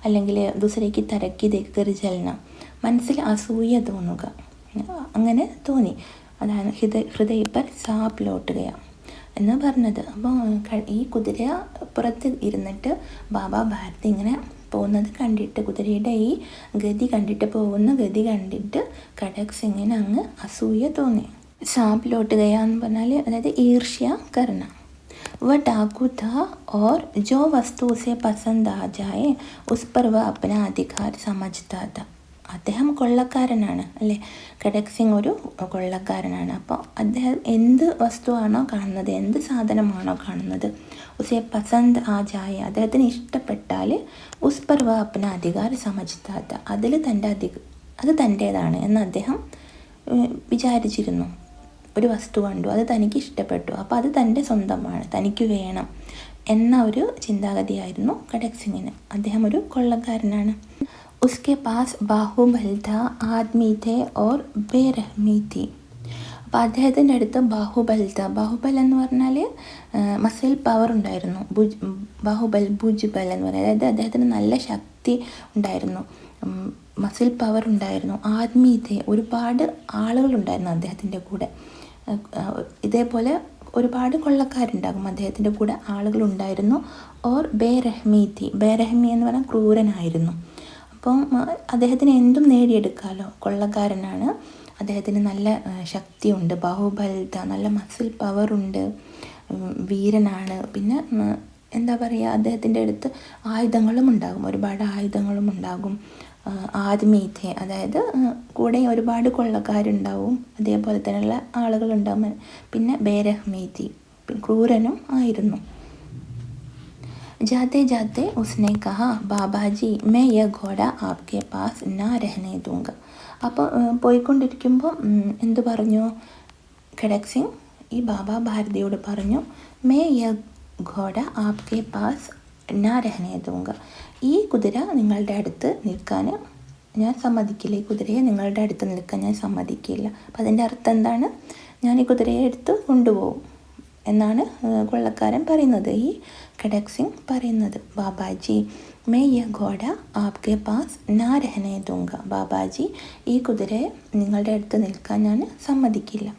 അല്ലെങ്കിൽ ദൂസരേക്ക് തരക്കി ദേഖ് ജലന, മനസ്സിൽ അസൂയ തോന്നുക, അങ്ങനെ തോന്നി. അതാണ് ഹൃദയ പർ സാപ് ലോട്ടുകയ എന്ന് പറഞ്ഞത്. അപ്പോൾ ഈ കുതിര പുറത്ത് ഇരുന്നിട്ട് ബാബ ഭാരതി ഇങ്ങനെ പോകുന്നത് കണ്ടിട്ട്, കുതിരയുടെ ഈ പോകുന്ന ഗതി കണ്ടിട്ട് ഖഡക് സിംഗിന് അങ്ങ് അസൂയ തോന്നി. സാപ് ലോട്ട് ഗയ എന്ന് പറഞ്ഞാൽ അതായത് ഈർഷ്യ കർണ. वह डाकू था और जो वस्तु उसे पसंद आ जाए उस पर वह अपना अधिकार समझता था. അദ്ദേഹം കൊള്ളക്കാരനാണ് അല്ലേ, ഖഡക് സിംഗ് ഒരു കൊള്ളക്കാരനാണ്. അപ്പോൾ അദ്ദേഹം എന്ത് വസ്തുവാണോ കാണുന്നത്, എന്ത് സാധനമാണോ കാണുന്നത്, ഉസേ പസന്ത് ആ ജായ, അദ്ദേഹത്തിന് ഇഷ്ടപ്പെട്ടാൽ ഉസ് പർ വ അപ്ന അധികാർ സമജ്താത്ത, അതിൽ അത് തൻ്റേതാണ് എന്ന് അദ്ദേഹം വിചാരിച്ചിരുന്നു. ഒരു വസ്തു കണ്ടു, അത് തനിക്ക് ഇഷ്ടപ്പെട്ടു, അപ്പോൾ അത് തൻ്റെ സ്വന്തമാണ്, തനിക്ക് വേണം എന്ന ഒരു ചിന്താഗതിയായിരുന്നു ഖഡക് സിംഗിന്. അദ്ദേഹം ഒരു കൊള്ളക്കാരനാണ്. ഉസ്കെ പാസ് ബാഹുബൽ ഥ, ആദ്മി ഥേ ഓർ ബേറഹ്മി ഥി. അപ്പോൾ അദ്ദേഹത്തിൻ്റെ അടുത്ത് ബാഹുബൽ ഥ, ബാഹുബൽ എന്ന് പറഞ്ഞാൽ മസിൽ പവർ ഉണ്ടായിരുന്നു. ഭുജ്ബൽ എന്ന് പറയുന്നത്, അതായത് അദ്ദേഹത്തിന് നല്ല ശക്തി ഉണ്ടായിരുന്നു, മസിൽ പവർ ഉണ്ടായിരുന്നു. ആദ്മി ഥേ, ഒരുപാട് ആളുകളുണ്ടായിരുന്നു അദ്ദേഹത്തിൻ്റെ കൂടെ. ഇതേപോലെ ഒരുപാട് കൊള്ളക്കാരുണ്ടാകും, അദ്ദേഹത്തിൻ്റെ കൂടെ ആളുകളുണ്ടായിരുന്നു. ഓർ ബേറഹ്മി ഥി, ബേറഹ്മി എന്ന് പറഞ്ഞാൽ ക്രൂരനായിരുന്നു. അപ്പം അദ്ദേഹത്തിന് എന്തും നേടിയെടുക്കാമല്ലോ, കൊള്ളക്കാരനാണ്, അദ്ദേഹത്തിന് നല്ല ശക്തിയുണ്ട്, ബാഹുബലത, നല്ല മസിൽ പവറുണ്ട്, വീരനാണ്. പിന്നെ എന്താ പറയുക, അദ്ദേഹത്തിൻ്റെ അടുത്ത് ആയുധങ്ങളും ഉണ്ടാകും, ഒരുപാട് ആയുധങ്ങളും ഉണ്ടാകും. ആദ്മീഥെ, അതായത് കൂടെ ഒരുപാട് കൊള്ളക്കാരുണ്ടാവും, അതേപോലെ തന്നെയുള്ള ആളുകളുണ്ടാവും. പിന്നെ ബേരഹ്മീഥി, ക്രൂരനും ആയിരുന്നു. जाते जाते उसने कहा बाबा जी मैं यह घोड़ा आपके पास ना रहने दूंगा. അപ്പോൾ പോയിക്കൊണ്ടിരിക്കുമ്പോൾ എന്ത് പറഞ്ഞു? ഖഡക് സിംഗ് ഈ ബാബ ഭാരതിയോട് പറഞ്ഞു, മേ യ ഘോഡ ആപ്കെ പാസ് നാ രഹനെ ദൂങ്ക. ഈ കുതിര നിങ്ങളുടെ അടുത്ത് നിൽക്കാൻ ഞാൻ സമ്മതിക്കില്ല. ഈ കുതിരയെ നിങ്ങളുടെ അടുത്ത് നിൽക്കാൻ ഞാൻ സമ്മതിക്കില്ല. അപ്പം അതിൻ്റെ അർത്ഥം എന്താണ്? ഞാൻ ഈ കുതിരയെ എടുത്ത് കൊണ്ടുപോകും എന്നാണ് കൊള്ളക്കാരൻ പറയുന്നത്. ഈ ഖഡക് സിംഗ് പറയുന്നത്, ബാബാജി മേ യ ഘോഡ ആപ്കെ പാസ് നാ രഹനെ ദൂങ്ക. ബാബാജി ഈ കുതിരയെ നിങ്ങളുടെ അടുത്ത് നിൽക്കാൻ ഞാൻ സമ്മതിക്കില്ല.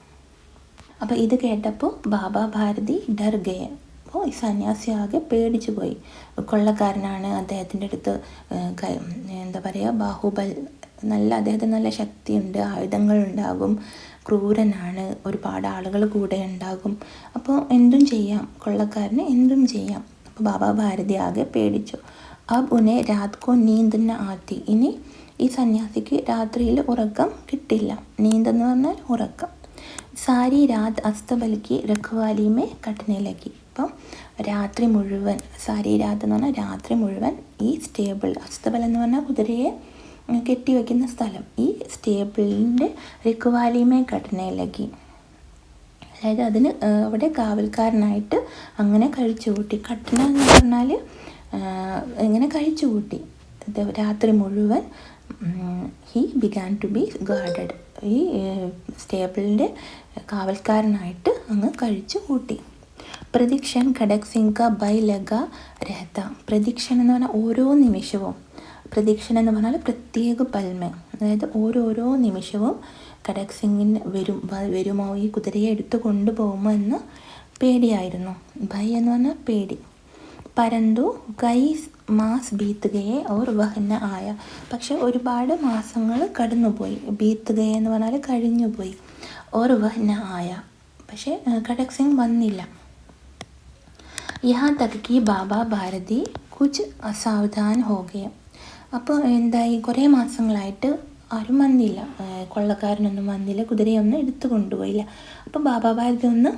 അപ്പോൾ ഇത് കേട്ടപ്പോൾ ബാബ ഭാരതി ഡർ ഗയ. അപ്പോൾ ഈ സന്യാസി ആകെ പേടിച്ചു പോയി. കൊള്ളക്കാരനാണ്, അദ്ദേഹത്തിൻ്റെ അടുത്ത് എന്താ പറയുക, ബാഹുബൽ, അദ്ദേഹത്തിന് നല്ല ശക്തിയുണ്ട്, ആയുധങ്ങളുണ്ടാകും, ക്രൂരനാണ്, ഒരുപാട് ആളുകൾ കൂടെ ഉണ്ടാകും, അപ്പോൾ എന്തും ചെയ്യാം, കൊള്ളക്കാരന് എന്തും ചെയ്യാം. അപ്പോൾ ബാബ ഭാരതി ആകെ പേടിച്ചു. അബ് ഉനെ രാത് കോ നീന്ത് ന ആത്തി. ഇനി ഈ സന്യാസിക്ക് രാത്രിയിൽ ഉറക്കം കിട്ടില്ല. നീന്തെന്ന് പറഞ്ഞാൽ ഉറക്കം. സാരി രാത് അസ്തബലിക്ക് രഖ്വാലിമേ കട്ടനയിലേക്ക്. അപ്പം രാത്രി മുഴുവൻ, സാരി രാത് എന്ന് പറഞ്ഞാൽ രാത്രി മുഴുവൻ ഈ സ്റ്റേബിൾ, അസ്തബൽ എന്ന് പറഞ്ഞാൽ കുതിരയെ കെട്ടിവെക്കുന്ന സ്ഥലം, ഈ സ്റ്റേബിളിൻ്റെ രഖ്വാലിമേ കട്ടനയിലേക്ക്, അതായത് അതിന് അവിടെ കാവൽക്കാരനായിട്ട് അങ്ങനെ കഴിച്ചു കൂട്ടി. കട്ടന എന്ന് പറഞ്ഞാൽ ഇങ്ങനെ കഴിച്ചു കൂട്ടി. രാത്രി മുഴുവൻ he began to be guarded. ഈ സ്റ്റേബിളിൻ്റെ കാവൽക്കാരനായിട്ട് അങ്ങ് കഴിച്ചു കൂട്ടി. പ്രദീക്ഷൻ ഖഡക് സിംഗ് കാ ബൈ ലഗ രഹത്ത. പ്രദീക്ഷൻ എന്ന് പറഞ്ഞാൽ ഓരോ നിമിഷവും, പ്രദീക്ഷൻ എന്ന് പറഞ്ഞാൽ പ്രത്യേക പൽമ, അതായത് ഓരോരോ നിമിഷവും ഖഡക് സിംഗിന് വരുമോ, ഈ കുതിരയെ എടുത്തു കൊണ്ടുപോകുമോ എന്ന് പേടിയായിരുന്നു. ഭയ എന്ന് പറഞ്ഞാൽ പേടി. പരന്തു കൈ മാസ് ബീത്ത് ഗയെ ഓർ വഹ്ന ആയ. പക്ഷെ ഒരുപാട് മാസങ്ങൾ കടന്നുപോയി. ബീത്ത് ഗയെ എന്ന് പറഞ്ഞാൽ കഴിഞ്ഞുപോയി. ഓർ വഹ്ന ആയ, പക്ഷേ ഖഡക് സിംഗ് വന്നില്ല. യഹാ തക് കി ബാബ ഭാരതി കുച്ച് അസാവധാൻ ഹോ ഗയ. അപ്പോൾ എന്തായി, കുറേ മാസങ്ങളായിട്ട് ആരും വന്നില്ല, കൊള്ളക്കാരനൊന്നും വന്നില്ല, കുതിരയൊന്നും എടുത്തു കൊണ്ടുപോയില്ല. അപ്പോൾ ബാബ ഭാരതി ഒന്ന്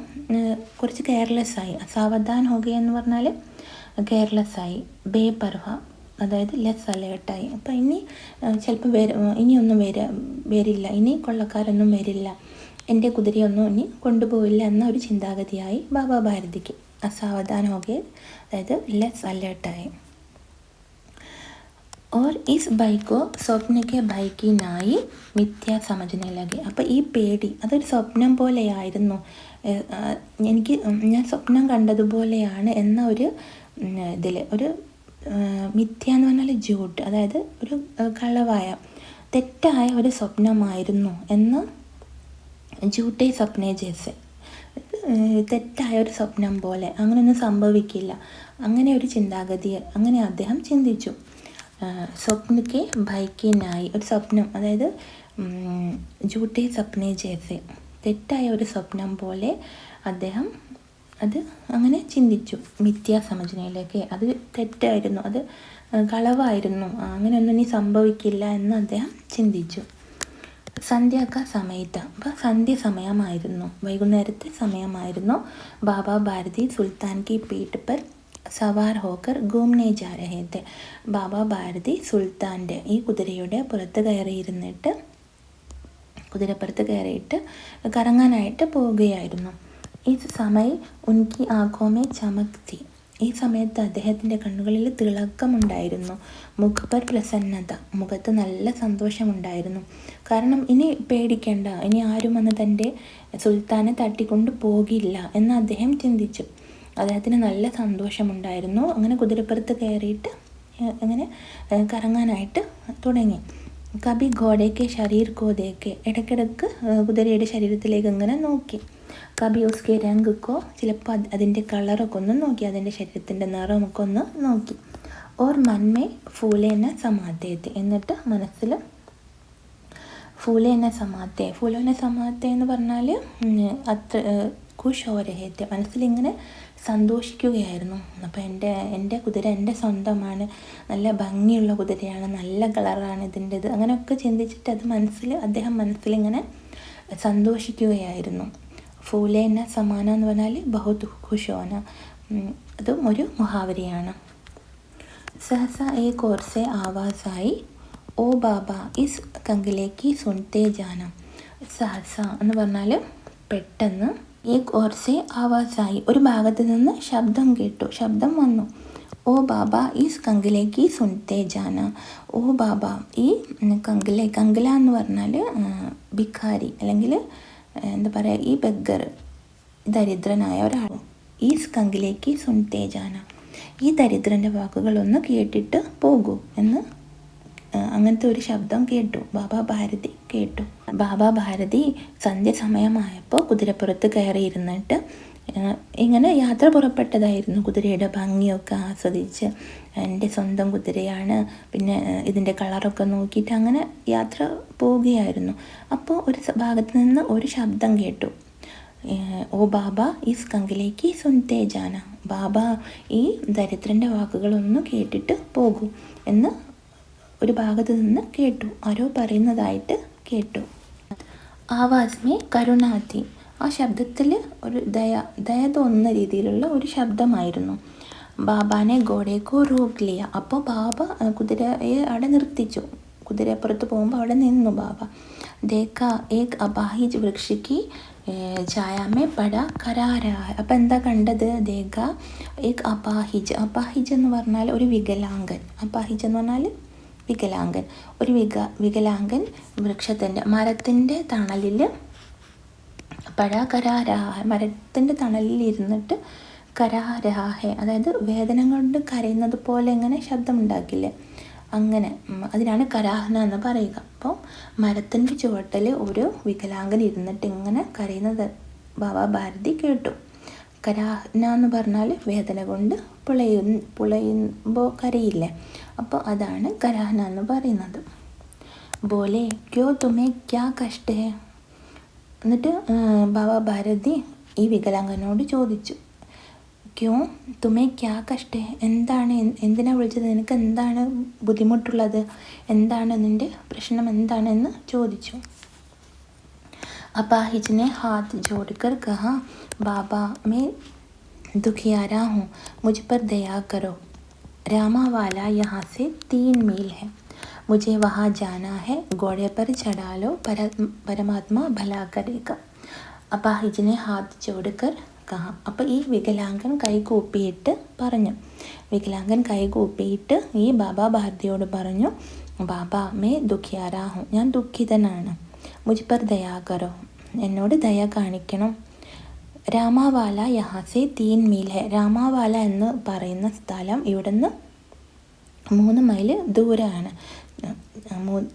കുറച്ച് കെയർലെസ്സായി. അസാവധാൻ ഹോ ഗയ എന്ന് പറഞ്ഞാൽ കെയർലെസ്സായി. ബേപർവ, അതായത് ലെസ് അലേർട്ടായി. അപ്പോൾ ഇനി ചിലപ്പോൾ ഇനിയൊന്നും വരില്ല, ഇനി കൊള്ളക്കാരൊന്നും വരില്ല, എൻ്റെ കുതിരയൊന്നും ഇനി കൊണ്ടുപോയില്ല എന്ന ഒരു ചിന്താഗതിയായി ബാബ ഭാരതിക്ക്. അസാവധാൻ ഹോ ഗയ, അതായത് ലെസ് അലേർട്ടായി. और इस बाई को സ്വപ്ന കെ ഭയ് കി നായി മിഥ്യ സമജ്നെ ലഗെ. അപ്പോൾ ഈ പേടി അതൊരു സ്വപ്നം പോലെയായിരുന്നു, ഞാൻ സ്വപ്നം കണ്ടതുപോലെയാണ് എന്ന ഒരു ഇതിൽ ഒരു മിഥ്യ എന്ന് പറഞ്ഞാൽ ജൂട്ട്, അതായത് ഒരു കളവായ തെറ്റായ ഒരു സ്വപ്നമായിരുന്നു എന്ന്. ജൂട്ടേ സ്വപ്നേ ജേസെ, തെറ്റായ ഒരു സ്വപ്നം പോലെ, അങ്ങനെയൊന്നും സംഭവിക്കില്ല, അങ്ങനെ ഒരു ചിന്താഗതി, അങ്ങനെ അദ്ദേഹം ചിന്തിച്ചു. സ്വപ്നക്ക് ഭയക്കിനായി, ഒരു സ്വപ്നം, അതായത് ജൂട്ടേ സ്വപ്നേ ജേസെ, തെറ്റായ ഒരു സ്വപ്നം പോലെ അദ്ദേഹം അത് അങ്ങനെ ചിന്തിച്ചു. മിഥ്യാ സമജ്നയിലേക്ക്, അത് തെറ്റായിരുന്നു, അത് കളവായിരുന്നു, അങ്ങനെയൊന്നും ഇനി സംഭവിക്കില്ല എന്ന് അദ്ദേഹം ചിന്തിച്ചു. സന്ധ്യാക്ക സമയത്ത്, അപ്പോൾ സന്ധ്യ സമയമായിരുന്നു, വൈകുന്നേരത്തെ സമയമായിരുന്നു. ബാബ ഭാരതി സുൽത്താൻ കി പീഠ് പർ സവാർ ഹോക്കർ ഗൂംനെ ജാ രഹേ തെ. ബാബ ഭാരതി സുൽത്താൻ്റെ ഈ കുതിരയുടെ പുറത്ത് കയറിയിരുന്നിട്ട്, കുതിരപ്പുറത്ത് കയറിയിട്ട് കറങ്ങാനായിട്ട് പോവുകയായിരുന്നു. ഈ സമയം ഉൻകി ആഖോമേ ചമക് തി. ഈ സമയത്ത് അദ്ദേഹത്തിൻ്റെ കണ്ണുകളിൽ തിളക്കമുണ്ടായിരുന്നു. മുഖപ്പർ പ്രസന്നത, മുഖത്ത് നല്ല സന്തോഷമുണ്ടായിരുന്നു. കാരണം ഇനി പേടിക്കേണ്ട, ഇനി ആരും വന്ന് തൻ്റെ സുൽത്താനെ തട്ടിക്കൊണ്ട് പോകില്ല എന്ന് അദ്ദേഹം ചിന്തിച്ചു. അദ്ദേഹത്തിന് നല്ല സന്തോഷമുണ്ടായിരുന്നു. അങ്ങനെ കുതിരപ്പുറത്ത് കയറിയിട്ട് അങ്ങനെ കറങ്ങാനായിട്ട് തുടങ്ങി. കബി ഘോടയ്ക്ക് ശരീർ കോതേക്ക്, ഇടയ്ക്കിടയ്ക്ക് കുതിരയുടെ ശരീരത്തിലേക്ക് ഇങ്ങനെ നോക്കി. കബി ഉസ്കെ രംഗക്കോ, ചിലപ്പോൾ അതിൻ്റെ കളറൊക്കെ ഒന്ന് നോക്കി, അതിൻ്റെ ശരീരത്തിൻ്റെ നിറമൊക്കെ ഒന്ന് നോക്കി. ഓർ മന്മേ ഫൂലേനെ സമാത്തേത്തി, എന്നിട്ട് മനസ്സിൽ ഫൂലേനെ സമാത്തേ എന്ന് പറഞ്ഞാൽ അത്ര ഖുഷ് ഹോ രഹേ തെ, മനസ്സിലിങ്ങനെ സന്തോഷിക്കുകയായിരുന്നു. അപ്പോൾ എൻ്റെ കുതിര എൻ്റെ സ്വന്തമാണ്, നല്ല ഭംഗിയുള്ള കുതിരയാണ്, നല്ല കളറാണ് ഇതിൻ്റെത്, അങ്ങനെയൊക്കെ ചിന്തിച്ചിട്ട് അദ്ദേഹം മനസ്സിലിങ്ങനെ സന്തോഷിക്കുകയായിരുന്നു. ഫൂലേന സമാന എന്ന് പറഞ്ഞാൽ ബഹുത് ഖുഷോന, അതും ഒരു മുഹാവരിയാണ്. सहसा एक और से आवाज़ आई, ഓ ബാബ ഇസ് കങ്കിലേക്ക് സുൻതേ ജാന. സഹസ എന്ന് പറഞ്ഞാൽ പെട്ടെന്ന്, ഏക് ഓർ സെ ആവാസായി ഒരു ഭാഗത്ത് നിന്ന് ശബ്ദം കേട്ടു, ശബ്ദം വന്നു. ഓ ബാബ ഈസ് കങ്കിലേക്ക് സുൻതേ ജാന. ഓ ബാബ, ഈ കങ്കില എന്ന് പറഞ്ഞാൽ ഭിക്കാരി അല്ലെങ്കിൽ എന്താ പറയുക, ഈ ബെഗ്ഗർ, ദരിദ്രനായ ഒരാൾ. ഈസ് കങ്കിലേക്ക് സുൻതേ ജാന, ഈ ദരിദ്രൻ്റെ വാക്കുകളൊന്ന് കേട്ടിട്ട് പോകൂ എന്ന്, അങ്ങനത്തെ ഒരു ശബ്ദം കേട്ടു. ബാബാ ഭാരതി കേട്ടു. ബാബാ ഭാരതി സന്ധ്യ സമയമായപ്പോൾ കുതിരപ്പുറത്ത് കയറിയിരുന്നിട്ട് ഇങ്ങനെ യാത്ര പുറപ്പെട്ടതായിരുന്നു. കുതിരയുടെ ഭംഗിയൊക്കെ ആസ്വദിച്ച്, എൻ്റെ സ്വന്തം കുതിരയാണ്, പിന്നെ ഇതിൻ്റെ കളറൊക്കെ നോക്കിയിട്ട് അങ്ങനെ യാത്ര പോവുകയായിരുന്നു. അപ്പോൾ ഒരു ഭാഗത്ത് നിന്ന് ഒരു ശബ്ദം കേട്ടു, ഓ ബാബ ഈസ് കങ്കിലേക്ക് സുൻതേ ജാന. ബാബ, ഈ ദരിദ്രൻ്റെ വാക്കുകളൊന്ന് കേട്ടിട്ട് പോകൂ എന്ന് ഒരു ഭാഗത്ത് നിന്ന് കേട്ടു. ആരോ പറയുന്നതായിട്ട് കേട്ടു. ആവാസ്മേ കരുണാതി, ആ ശബ്ദത്തിൽ ഒരു ദയ തോന്നുന്ന രീതിയിലുള്ള ഒരു ശബ്ദമായിരുന്നു. ബാബാനെ ഗോഡേക്കോ റോക്ക് ലിയ, അപ്പോൾ ബാബ കുതിരയെ അവിടെ നിർത്തിച്ചു. കുതിരപ്പുറത്ത് പോകുമ്പോൾ അവിടെ നിന്നു ബാബ. ദേക്ക ഏക് അപാഹിജ് വൃക്ഷയ്ക്ക് ഛായാമേ പട കരാര. അപ്പം എന്താ കണ്ടത്? ദേക്ക ഏക് അപാഹിജ്, അപാഹിജ് എന്ന് പറഞ്ഞാൽ ഒരു വികലാംഗൻ. അപാഹിജ് എന്ന് പറഞ്ഞാൽ വികലാംഗൻ. ഒരു വികലാംഗൻ വൃക്ഷത്തിൻ്റെ മരത്തിൻ്റെ തണലിൽ കരാരാഹ, മരത്തിൻ്റെ തണലിൽ ഇരുന്നിട്ട് കരാരാഹെ, അതായത് വേദന കൊണ്ട് കരയുന്നത് പോലെ ഇങ്ങനെ ശബ്ദമുണ്ടാക്കില്ലേ, അങ്ങനെ, അതിനാണ് കരാഹന എന്ന് പറയുക. അപ്പോൾ മരത്തിൻ്റെ ചുവട്ടിൽ ഒരു വികലാംഗൻ ഇരുന്നിട്ട് ഇങ്ങനെ കരയുന്നത് ബാബാ ഭാരതി കേട്ടു. കരാഹന എന്ന് പറഞ്ഞാൽ വേദന കൊണ്ട് പുളയുമ്പോൾ കരയില്ലേ, അപ്പോൾ അതാണ് കരാഹന എന്ന് പറയുന്നത്. ബോലെ ക്യോ തുമേ ക്യാ കഷ്ട ഹേ. എന്നിട്ട് ബാബാ ഭാരതി ഈ വികലാംഗനോട് ചോദിച്ചു, ക്യോ തുമേ ക്യാ കഷ്ട ഹേ, എന്തിനാ വിളിച്ചത്, നിനക്ക് എന്താണ് ബുദ്ധിമുട്ടുള്ളത്, എന്താണ് നിൻ്റെ പ്രശ്നം എന്താണെന്ന് ചോദിച്ചു. അപാഹിജ് ने हाथ जोड़कर कहा, बाबा मैं दुखियारा हूँ, मुझ पर दया करो. रामावाला यहाँ से 3 मील है, मुझे वहाँ जाना है, घोड़े पर चढ़ा लो, परमात्मा भला करेगा. അപാഹിജിനെ ഹാത്ത് ചോടുക്കർ കഹ. അപ്പോൾ ഈ വികലാംഗൻ കൈകൂപ്പിയിട്ട് പറഞ്ഞു, വികലാംഗൻ കൈകൂപ്പിയിട്ട് ഈ ബാബാ ഭാരതിയോട് പറഞ്ഞു, ബാബാ മേ ദുഖിയാരാ ഹും, ഞാൻ ദുഃഖിതനാണ്. മുझ पर दया करो, എന്നോട് ദയ കാണിക്കണം. രാമാവാല യഹാസെ 3 മീൽ ഹെ. രാമാവാല എന്ന് പറയുന്ന സ്ഥലം ഇവിടുന്ന് 3 മൈൽ ദൂരെയാണ്.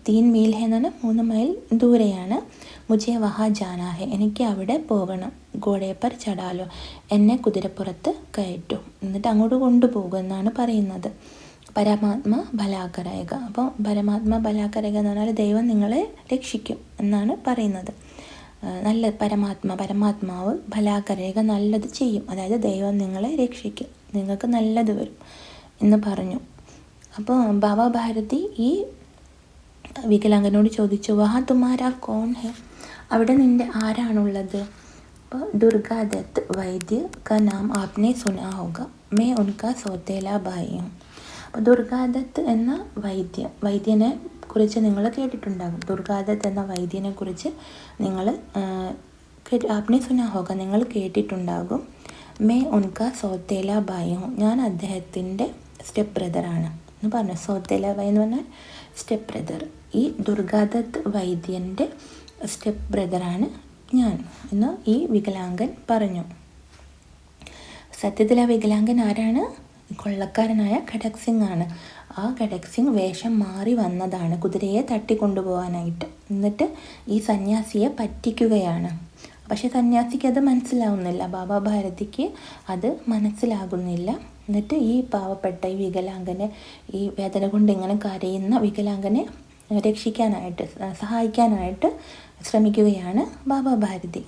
3 മീൽ ഹെ എന്ന് പറഞ്ഞാൽ 3 മൈൽ ദൂരെയാണ്. മുझे വഹാ ജാനാ ഹെ, എനിക്ക് അവിടെ പോകണം. ഘോഡേ പർ ചടാലോ, എന്നെ കുതിരപ്പുറത്ത് കയറ്റു, എന്നിട്ട് അങ്ങോട്ട് കൊണ്ടുപോകുമെന്നാണ് പറയുന്നത്. പരമാത്മ ഭലാകരേക, അപ്പോൾ പരമാത്മ ഭലാകരേക എന്ന് പറഞ്ഞാൽ ദൈവം നിങ്ങളെ രക്ഷിക്കും എന്നാണ് പറയുന്നത്. നല്ല പരമാത്മാവ് ഭലാകരേക, നല്ലത് ചെയ്യും, അതായത് ദൈവം നിങ്ങളെ രക്ഷിക്കും, നിങ്ങൾക്ക് നല്ലത് വരും എന്ന് പറഞ്ഞു. അപ്പോൾ ബാബാ ഭാരതി ഈ വികലാംഗനോട് ചോദിച്ചു, വഹാ തുമാരാ കോൺ ഹെ, അവിടെ നിൻ്റെ ആരാണുള്ളത്? അപ്പോൾ ദുർഗാദത്ത് വൈദ്യ കാ നാം ആപ്നെ സുനാ ഹോഗ, മേ ഉൻകാ സോതേല ഭായി ഹൂം. അപ്പോൾ ദുർഗാദത്ത് എന്ന വൈദ്യനെ കുറിച്ച് നിങ്ങൾ കേട്ടിട്ടുണ്ടാകും. ദുർഗാദത്ത് എന്ന വൈദ്യനെ കുറിച്ച് നിങ്ങൾ ആപ്നെ സുനാ ഹോഗ, നിങ്ങൾ കേട്ടിട്ടുണ്ടാകും. മേ ഉൻകാ സോതേല ഭായി ഹൂം, ഞാൻ അദ്ദേഹത്തിൻ്റെ സ്റ്റെപ്പ് ബ്രദറാണ് എന്ന് പറഞ്ഞു. സോതേല ഭായി എന്ന് പറഞ്ഞാൽ സ്റ്റെപ്പ് ബ്രദർ. ഈ ദുർഗാദത്ത് വൈദ്യൻ്റെ സ്റ്റെപ്പ് ബ്രദറാണ് ഞാൻ എന്ന് ഈ വികലാംഗൻ പറഞ്ഞു. സത്യത്തിൽ ആ വികലാംഗൻ ആരാണ്? കൊള്ളക്കാരനായ ഖഡക് സിംഗ് ആണ്. ആ ഖഡക് സിംഗ് വേഷം മാറി വന്നതാണ് കുതിരയെ തട്ടിക്കൊണ്ടുപോകാനായിട്ട്. എന്നിട്ട് ഈ സന്യാസിയെ പറ്റിക്കുകയാണ്. പക്ഷെ സന്യാസിക്ക് അത് മനസ്സിലാവുന്നില്ല, ബാബാ ഭാരതിക്ക് അത് മനസ്സിലാകുന്നില്ല. എന്നിട്ട് ഈ പാവപ്പെട്ട ഈ വികലാംഗനെ, ഈ വേദന കൊണ്ട് ഇങ്ങനെ കരയുന്ന വികലാംഗനെ രക്ഷിക്കാനായിട്ട്, സഹായിക്കാനായിട്ട് ശ്രമിക്കുകയാണ് ബാബാ ഭാരതി.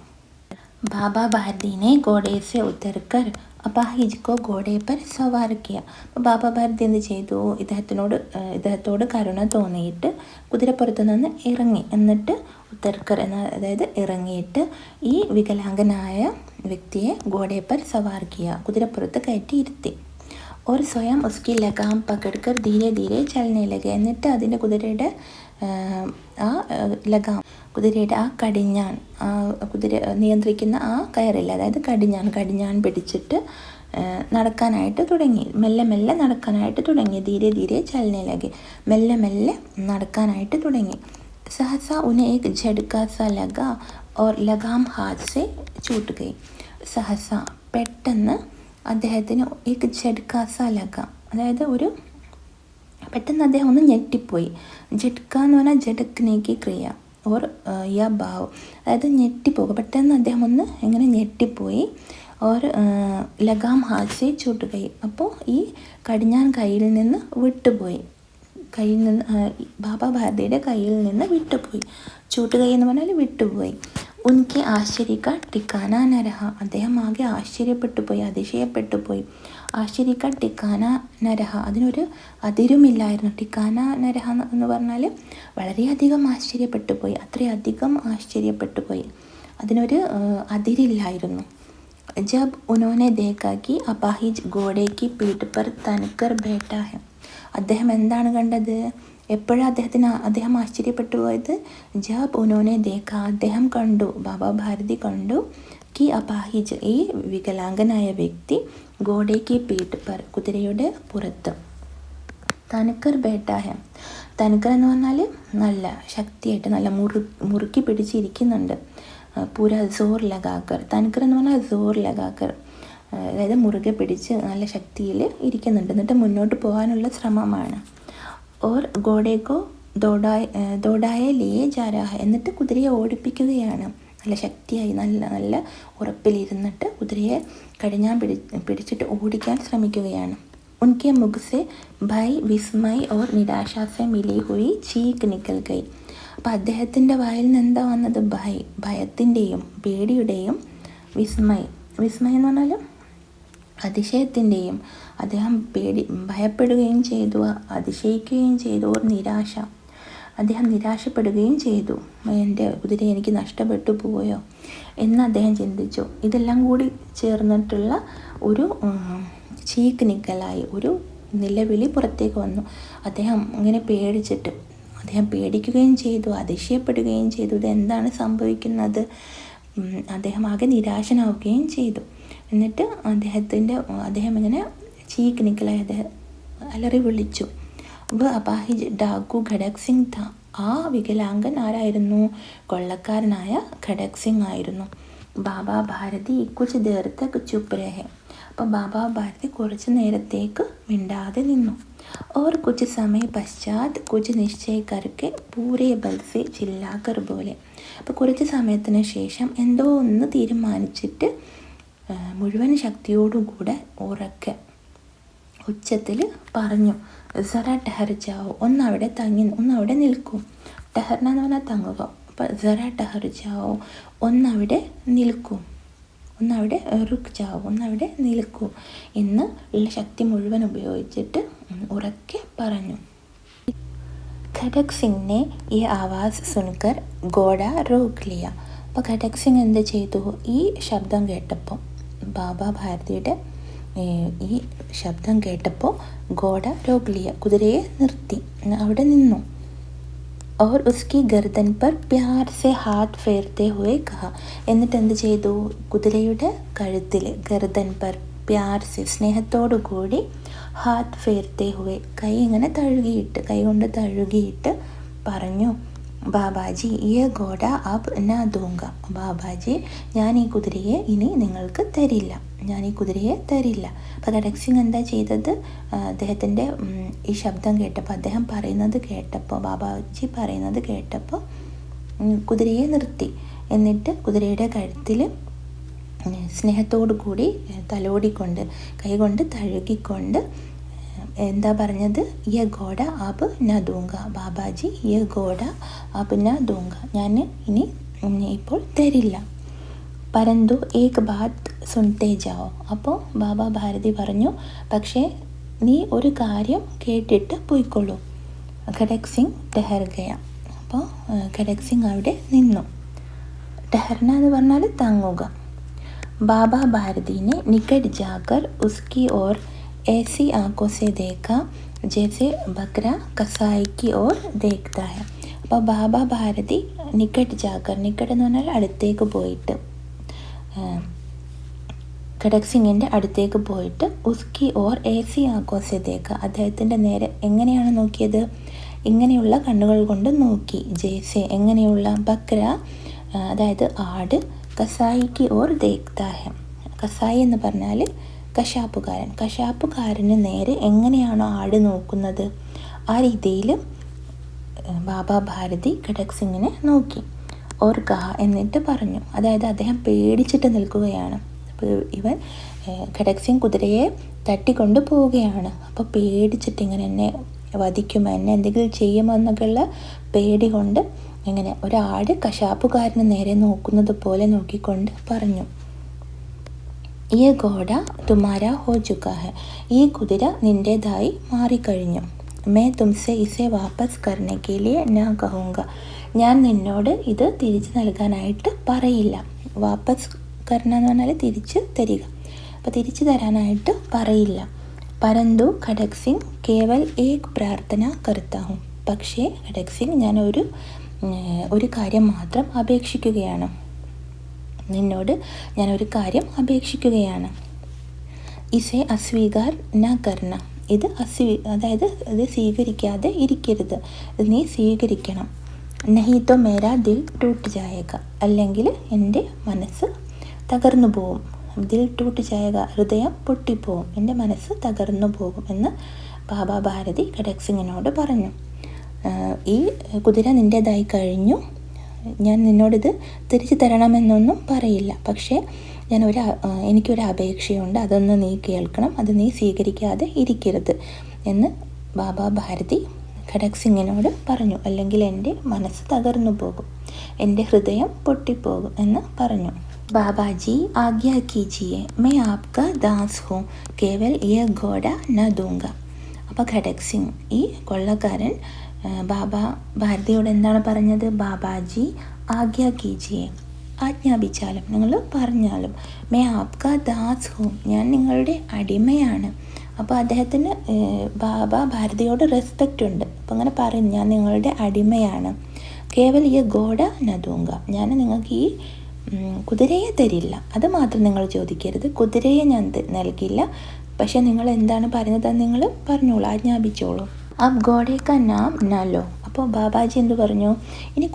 ബാബാ ഭാരതിനെ ഘോഡേ സെ ഉത്തർക്കർ അപാഹിജ് കോ ഘോഡേ പർ സവാർ കിയ. അപ്പോൾ ബാബാ ഭാരതി എന്ത് ചെയ്തു? ഇദ്ദേഹത്തോട് കരുണ തോന്നിയിട്ട് കുതിരപ്പുറത്ത് നിന്ന് ഇറങ്ങി. എന്നിട്ട് ഉത്തർക്കർ അതായത് ഇറങ്ങിയിട്ട് ഈ വികലാംഗനായ വ്യക്തിയെ ഘോഡേ പർ സവാർ കിയ, കുതിരപ്പുറത്ത് കയറ്റി ഇരുത്തി. और स्वयं उसकी लगाम पकड़कर धीरे धीरे चलने लगे. എന്നിട്ട് അതിൻ്റെ കുതിരയുടെ ആ ലഗാം, കുതിരയുടെ ആ കടിഞ്ഞാൺ, കുതിര നിയന്ത്രിക്കുന്ന ആ കയറില്ല, അതായത് കടിഞ്ഞാൺ പിടിച്ചിട്ട് നടക്കാനായിട്ട് തുടങ്ങി. മെല്ലെ മെല്ലെ നടക്കാനായിട്ട് തുടങ്ങി. ധീരെ ധീരെ ചലനെ ലഗെ, മെല്ലെ മെല്ലെ നടക്കാനായിട്ട് തുടങ്ങി. सहसा उन्हें एक झटका सा लगा और लगाम हाथ से छूट गई. सहസ പെട്ടെന്ന് അദ്ദേഹത്തിന് एक झटका सा लगा, അതായത് പെട്ടെന്ന് അദ്ദേഹം ഒന്ന് ഞെട്ടിപ്പോയി. ജട്ക എന്ന് പറഞ്ഞാൽ ജടക്നേക്ക് ക്രിയ ഓർ യാ ഭാവ്, അതായത് ഞെട്ടിപ്പോകുക. പെട്ടെന്ന് അദ്ദേഹം ഒന്ന് എങ്ങനെ ഞെട്ടിപ്പോയി. ഓർ ലഗാം ഹാത്ത് സേ ചൂട്ട് ഗയി, അപ്പോൾ ഈ കടിഞ്ഞാൻ കയ്യിൽ നിന്ന് വിട്ടുപോയി. ബാബ ഭാരതിയുടെ കയ്യിൽ നിന്ന് വിട്ടുപോയി. ചൂട്ട് ഗയി എന്ന് പറഞ്ഞാൽ വിട്ടുപോയി. ഉൻകെ ആശ്ചര്യക ടിക്കാന നരഹ, അദ്ദേഹം ആകെ ആശ്ചര്യപ്പെട്ടുപോയി, അതിശയപ്പെട്ടുപോയി. ആശ്ചര്യക ടിക്കാന നരഹ, അതിനൊരു അതിരുമില്ലായിരുന്നു. ടിക്കാന നരഹ എന്ന് പറഞ്ഞാൽ വളരെയധികം ആശ്ചര്യപ്പെട്ടുപോയി, അത്രയധികം ആശ്ചര്യപ്പെട്ടുപോയി, അതിനൊരു അതിരില്ലായിരുന്നു. ജബ് ഉനോനെ ദേഖാ കി അപാഹിജ് ഘോഡെ കി പീഠ് പർ തൻകർ ബൈഠാ ഹൈ, അദ്ദേഹം എന്താണ് കണ്ടത്? എപ്പോഴാണ് അദ്ദേഹം ആശ്ചര്യപ്പെട്ടു പോയത്? ജബ് ഉനോനെ ദേഖാ, അദ്ദേഹം കണ്ടു, ബാബ ഭാരതി കണ്ടു, കി അപാഹിജ്, ഈ വികലാംഗനായ വ്യക്തി, ഘോഡെ കി പീഠ് പർ, കുതിരയുടെ പുറത്ത്, തൻകർ ബൈഠാ ഹൈ, തൻകർ എന്ന് പറഞ്ഞാൽ നല്ല ശക്തിയായിട്ട് നല്ല മുറുക്കി പിടിച്ചിരിക്കുന്നുണ്ട്. പൂര സോർ ലഗാക്കർ, തൻകർ എന്ന് പറഞ്ഞാൽ സോർ ലഗാക്കർ, അതായത് മുറുകെ പിടിച്ച് നല്ല ശക്തിയിൽ ഇരിക്കുന്നുണ്ട്. എന്നിട്ട് മുന്നോട്ട് പോകാനുള്ള ശ്രമമാണ്. ഓർ ഘോഡേക്കോ ദോഡായ ലിയേ ജാ രഹാ ഹൈ, എന്നിട്ട് കുതിരയെ ഓടിപ്പിക്കുകയാണ്. നല്ല ശക്തിയായി നല്ല ഉറപ്പിലിരുന്നിട്ട് കുതിരയെ കടിഞ്ഞാൻ പിടിച്ചിട്ട് ഓടിക്കാൻ ശ്രമിക്കുകയാണ്. ഉൻകെ മുഖ് സെ ഭയ് വിസ്മയ് ഓർ നിരാശാ സെ മിലി ഹുയി ചീക്ക് നിക്കൽ ഗയി, അപ്പം അദ്ദേഹത്തിൻ്റെ വായിൽ നിന്ന് എന്താ വന്നത്? ഭയത്തിൻ്റെയും പേടിയുടെയും വിസ്മയ് എന്ന് പറഞ്ഞാൽ അതിശയത്തിൻ്റെയും, അദ്ദേഹം ഭയപ്പെടുകയും ചെയ്തു, അതിശയിക്കുകയും ചെയ്തു. ഓർ നിരാശ, അദ്ദേഹം നിരാശപ്പെടുകയും ചെയ്തു. എൻ്റെ കുതിര എനിക്ക് നഷ്ടപ്പെട്ടു പോയോ എന്ന് അദ്ദേഹം ചിന്തിച്ചു. ഇതെല്ലാം കൂടി ചേർന്നിട്ടുള്ള ഒരു ചീക്ക് നിക്കലായി, ഒരു നിലവിളി പുറത്തേക്ക് വന്നു. അദ്ദേഹം അങ്ങനെ പേടിച്ചിട്ട് അദ്ദേഹം പേടിക്കുകയും ചെയ്തു, അതിശയപ്പെടുകയും ചെയ്തു. ഇതെന്താണ് സംഭവിക്കുന്നത്? അദ്ദേഹം ആകെ നിരാശനാവുകയും ചെയ്തു. എന്നിട്ട് അദ്ദേഹം ഇങ്ങനെ ചീക്ക് നിക്കലായി അദ്ദേഹം അലറി വിളിച്ചു. അപാഹിജ് ഡാക്കു ഖഡക് സിംഗ് ഥ, ആ വികലാംഗൻ ആരായിരുന്നു? കൊള്ളക്കാരനായ ഖഡക് സിംഗ് ആയിരുന്നു. ബാബ ഭാരതി കുച്ച് ദേർ തക് ചുപ്പ് രഹേ, അപ്പോൾ ബാബ ഭാരതി കുറച്ച് നേരത്തേക്ക് മിണ്ടാതെ നിന്നു. और कुछ समय पश्चात कुछ निश्चय करके पूरे बल से चिल्लाकर बोले, അപ്പോൾ കുറച്ച് സമയത്തിന് ശേഷം എന്തോ ഒന്ന് തീരുമാനിച്ചിട്ട് മുഴുവൻ ശക്തിയോടുകൂടെ ഉറക്കെ ഉച്ചത്തിൽ പറഞ്ഞു. സറ ടെഹർ ജാവോ, ഒന്നവിടെ നിൽക്കൂ. ടെഹർന എന്ന് പറഞ്ഞാൽ തങ്ങുക. അപ്പോൾ സറ ടെഹർ ജാവോ, ഒന്നവിടെ നിൽക്കൂ, ഒന്നവിടെ റുക്ക് ജാവോ, ഒന്നവിടെ നിൽക്കൂ എന്ന് ഉള്ള ശക്തി മുഴുവൻ ഉപയോഗിച്ചിട്ട് ഉറക്കെ പറഞ്ഞു. ഖഡക് സിംഗിനെ ഈ ആവാസ് സുൻകർ ഘോഡ റോക്ക് ലിയ, അപ്പോൾ ഖഡക് സിംഗ് എന്ത് ചെയ്തു? ഈ ശബ്ദം കേട്ടപ്പോൾ, ബാബ ഭാരതിയുടെ ഈ ശബ്ദം കേട്ടപ്പോൾ ഘോഡ റോക്ക് ലിയ, കുതിരയെ നിർത്തി, അവിടെ നിന്നു. और उसकी गर्दन पर प्यार से हाथ फेरते हुए कहा, എന്നിട്ട് എന്ത് ചെയ്തു? കുതിരയുടെ കഴുത്തിൽ, ഗർദൻ പർ പ്യാർ സെ, സ്നേഹത്തോടു കൂടി, ഹാത്ത് ഫേർത്തെ ഹുവെ, കൈ കൊണ്ട് തഴുകിയിട്ട് പറഞ്ഞു. ബാബാജി യേ ഘോഡ അബ് ന ദൂങ്ക, ബാബാജി ഞാൻ ഈ കുതിരയെ ഇനി നിങ്ങൾക്ക് തരില്ല, അപ്പോൾ ഖഡക് സിംഗ് എന്താ ചെയ്തത്? അദ്ദേഹത്തിൻ്റെ ഈ ശബ്ദം കേട്ടപ്പോൾ, അദ്ദേഹം പറയുന്നത് കേട്ടപ്പോൾ, ബാബാജി പറയുന്നത് കേട്ടപ്പോൾ കുതിരയെ നിർത്തി. എന്നിട്ട് കുതിരയുടെ കഴുത്തിൽ സ്നേഹത്തോടു കൂടി തലോടിക്കൊണ്ട്, കൈകൊണ്ട് തഴുകിക്കൊണ്ട് എന്താ പറഞ്ഞത്? യ ഘോഡ അബ് ന ദൂങ്ക, ബാബാജി യ ഘോഡ അബ് ന ദൂങ്ക, ഞാൻ ഇനി ഇപ്പോൾ തരില്ല. പരന്തു ഏക് ബാത് സുൻതേ ജാവോ, അപ്പോൾ ബാബ ഭാരതി പറഞ്ഞു, പക്ഷേ നീ ഒരു കാര്യം കേട്ടിട്ട് പോയിക്കൊള്ളൂ. ഖഡക് സിംഗ് ടെഹർ ഗയ, അപ്പോൾ ഖഡക് സിംഗ് അവിടെ നിന്നു. ടെഹർന എന്ന് പറഞ്ഞാൽ തങ്ങുക. ബാബ ഭാരതിനെ നിക്കറ്റ് ജാക്കർ ഉസ്കി ഓർ ऐसी आंखों से देखा जैसे बकरा कसाई की ओर देखता है. അപ്പോൾ ബാബ ഭാരതി നിക്കട്ട് ജാക്കർ, നിക്കട്ട് എന്ന് പറഞ്ഞാൽ അടുത്തേക്ക് പോയിട്ട്, ഖഡക് സിംഗിൻ്റെ അടുത്തേക്ക് പോയിട്ട് ഉസ്കി ഓർ ഏസി ആക്കോ സെ ദേഖ, അദ്ദേഹത്തിൻ്റെ നേരെ എങ്ങനെയാണ് നോക്കിയത്, ഇങ്ങനെയുള്ള കണ്ണുകൾ കൊണ്ട് നോക്കി. ജേസെ എങ്ങനെയുള്ള, ബക്ര അതായത് ആട്, കസായിക്ക് ഓർ ദേഖ്താ ഹെ, കസായി എന്ന് പറഞ്ഞാൽ കശാപ്പുകാരൻ, കശാപ്പുകാരന് നേരെ എങ്ങനെയാണോ ആട് നോക്കുന്നത് ആ രീതിയിൽ ബാബ ഭാരതി ഖഡക് സിംഗിനെ നോക്കി. ഓർ കഹ എന്നിട്ട് പറഞ്ഞു, അതായത് അദ്ദേഹം പേടിച്ചിട്ട് നിൽക്കുകയാണ്. അപ്പോൾ ഇവൻ ഖഡക് സിംഗ് കുതിരയെ തട്ടിക്കൊണ്ട് പോവുകയാണ്. അപ്പോൾ പേടിച്ചിട്ട് ഇങ്ങനെ എന്നെ വധിക്കുമോ, എന്നെ എന്തെങ്കിലും ചെയ്യുമോ എന്നൊക്കെയുള്ള പേടി കൊണ്ട് ഇങ്ങനെ ഒരാട് കശാപ്പുകാരന് നേരെ നോക്കുന്നത് പോലെ നോക്കിക്കൊണ്ട് പറഞ്ഞു, ഈ ഘോഡ തുമാര ഹോ ചുക്കാ ഹെ, ഈ കുതിര നിൻ്റേതായി മാറിക്കഴിഞ്ഞു. മേ തുംസെ ഇസെ വാപ്പസ് കർനെ കെ ലിയെ നാ കഹൂങ്ക, ഞാൻ നിന്നോട് ഇത് തിരിച്ചു നൽകാനായിട്ട് പറയില്ല. വാപ്പസ് കർണ എന്ന് പറഞ്ഞാൽ തിരിച്ച് തരിക, അപ്പോൾ തിരിച്ചു തരാനായിട്ട് പറയില്ല. പരന്തു ഖഡക് സിംഗ് കേവൽ ഏക് പ്രാർത്ഥന കർത്താ ഹും, പക്ഷേ ഖഡക് സിംഗ് ഞാൻ ഒരു കാര്യം മാത്രം അപേക്ഷിക്കുകയാണ്, നിന്നോട് ഞാനൊരു കാര്യം അപേക്ഷിക്കുകയാണ്. ഇസെ അസ്വീകാർ ന കർണ, ഇത് അതായത് ഇത് സ്വീകരിക്കാതെ ഇരിക്കരുത്, ഇത് നീ സ്വീകരിക്കണം. നഹി തോ മേരാ ദിൽ ടൂട്ട് ജായേഗ, അല്ലെങ്കിൽ എൻ്റെ മനസ്സ് തകർന്നു പോകും. ദിൽ ടൂട്ട് ജായേഗ, ഹൃദയം പൊട്ടിപ്പോവും, എൻ്റെ മനസ്സ് തകർന്നു പോകും എന്ന് ബാബ ഭാരതി ഖഡക് സിംഗിനോട് പറഞ്ഞു. ഈ കുതിര നിൻ്റേതായി കഴിഞ്ഞു, ഞാൻ നിന്നോടിത് തിരിച്ചു തരണമെന്നൊന്നും പറയില്ല, പക്ഷേ എനിക്കൊരു അപേക്ഷയുണ്ട്, അതൊന്ന് നീ കേൾക്കണം, അത് നീ സ്വീകരിക്കാതെ ഇരിക്കരുത് എന്ന് ബാബ ഭാരതി ഖഡക് സിംഗിനോട് പറഞ്ഞു. അല്ലെങ്കിൽ എൻ്റെ മനസ്സ് തകർന്നു പോകും, എൻ്റെ ഹൃദയം പൊട്ടിപ്പോകും എന്ന് പറഞ്ഞു. ബാബാജി ആജ്ഞാ കീജിയെ, മേ ആപ്കാ ദാസ് ഹൂ, കേവൽ യേ ഘോഡ ന ദൂങ്ക. അപ്പോൾ ഖഡക് സിംഗ്, ഈ കൊള്ളക്കാരൻ ബാബ ഭാരതിയോട് എന്താണ് പറഞ്ഞത്, ബാബാജി ആജ്ഞാ കീജിയെ, ആജ്ഞാപിച്ചാലും നിങ്ങൾ പറഞ്ഞാലും, മേ ആപ്കാ ദാസ് ഹൂ, ഞാൻ നിങ്ങളുടെ അടിമയാണ്. അപ്പോൾ അദ്ദേഹത്തിന് ബാബ ഭാരതിയോട് റെസ്പെക്റ്റ് ഉണ്ട്. അപ്പോൾ അങ്ങനെ പറയും, ഞാൻ നിങ്ങളുടെ അടിമയാണ്. കേവൽ ഈ ഗോഡ നദൂങ്ക, ഞാൻ നിങ്ങൾക്ക് ഈ കുതിരയെ തരില്ല, അത് മാത്രം നിങ്ങൾ ചോദിക്കരുത്, കുതിരയെ ഞാൻ നൽകില്ല, പക്ഷെ നിങ്ങൾ എന്താണ് പറയുന്നത് നിങ്ങൾ പറഞ്ഞോളൂ, ആജ്ഞാപിച്ചോളൂ. അബ് ഗോഡേക്ക നാം നലോ, അപ്പോൾ ബാബാജി എന്ത് പറഞ്ഞു, ഇനി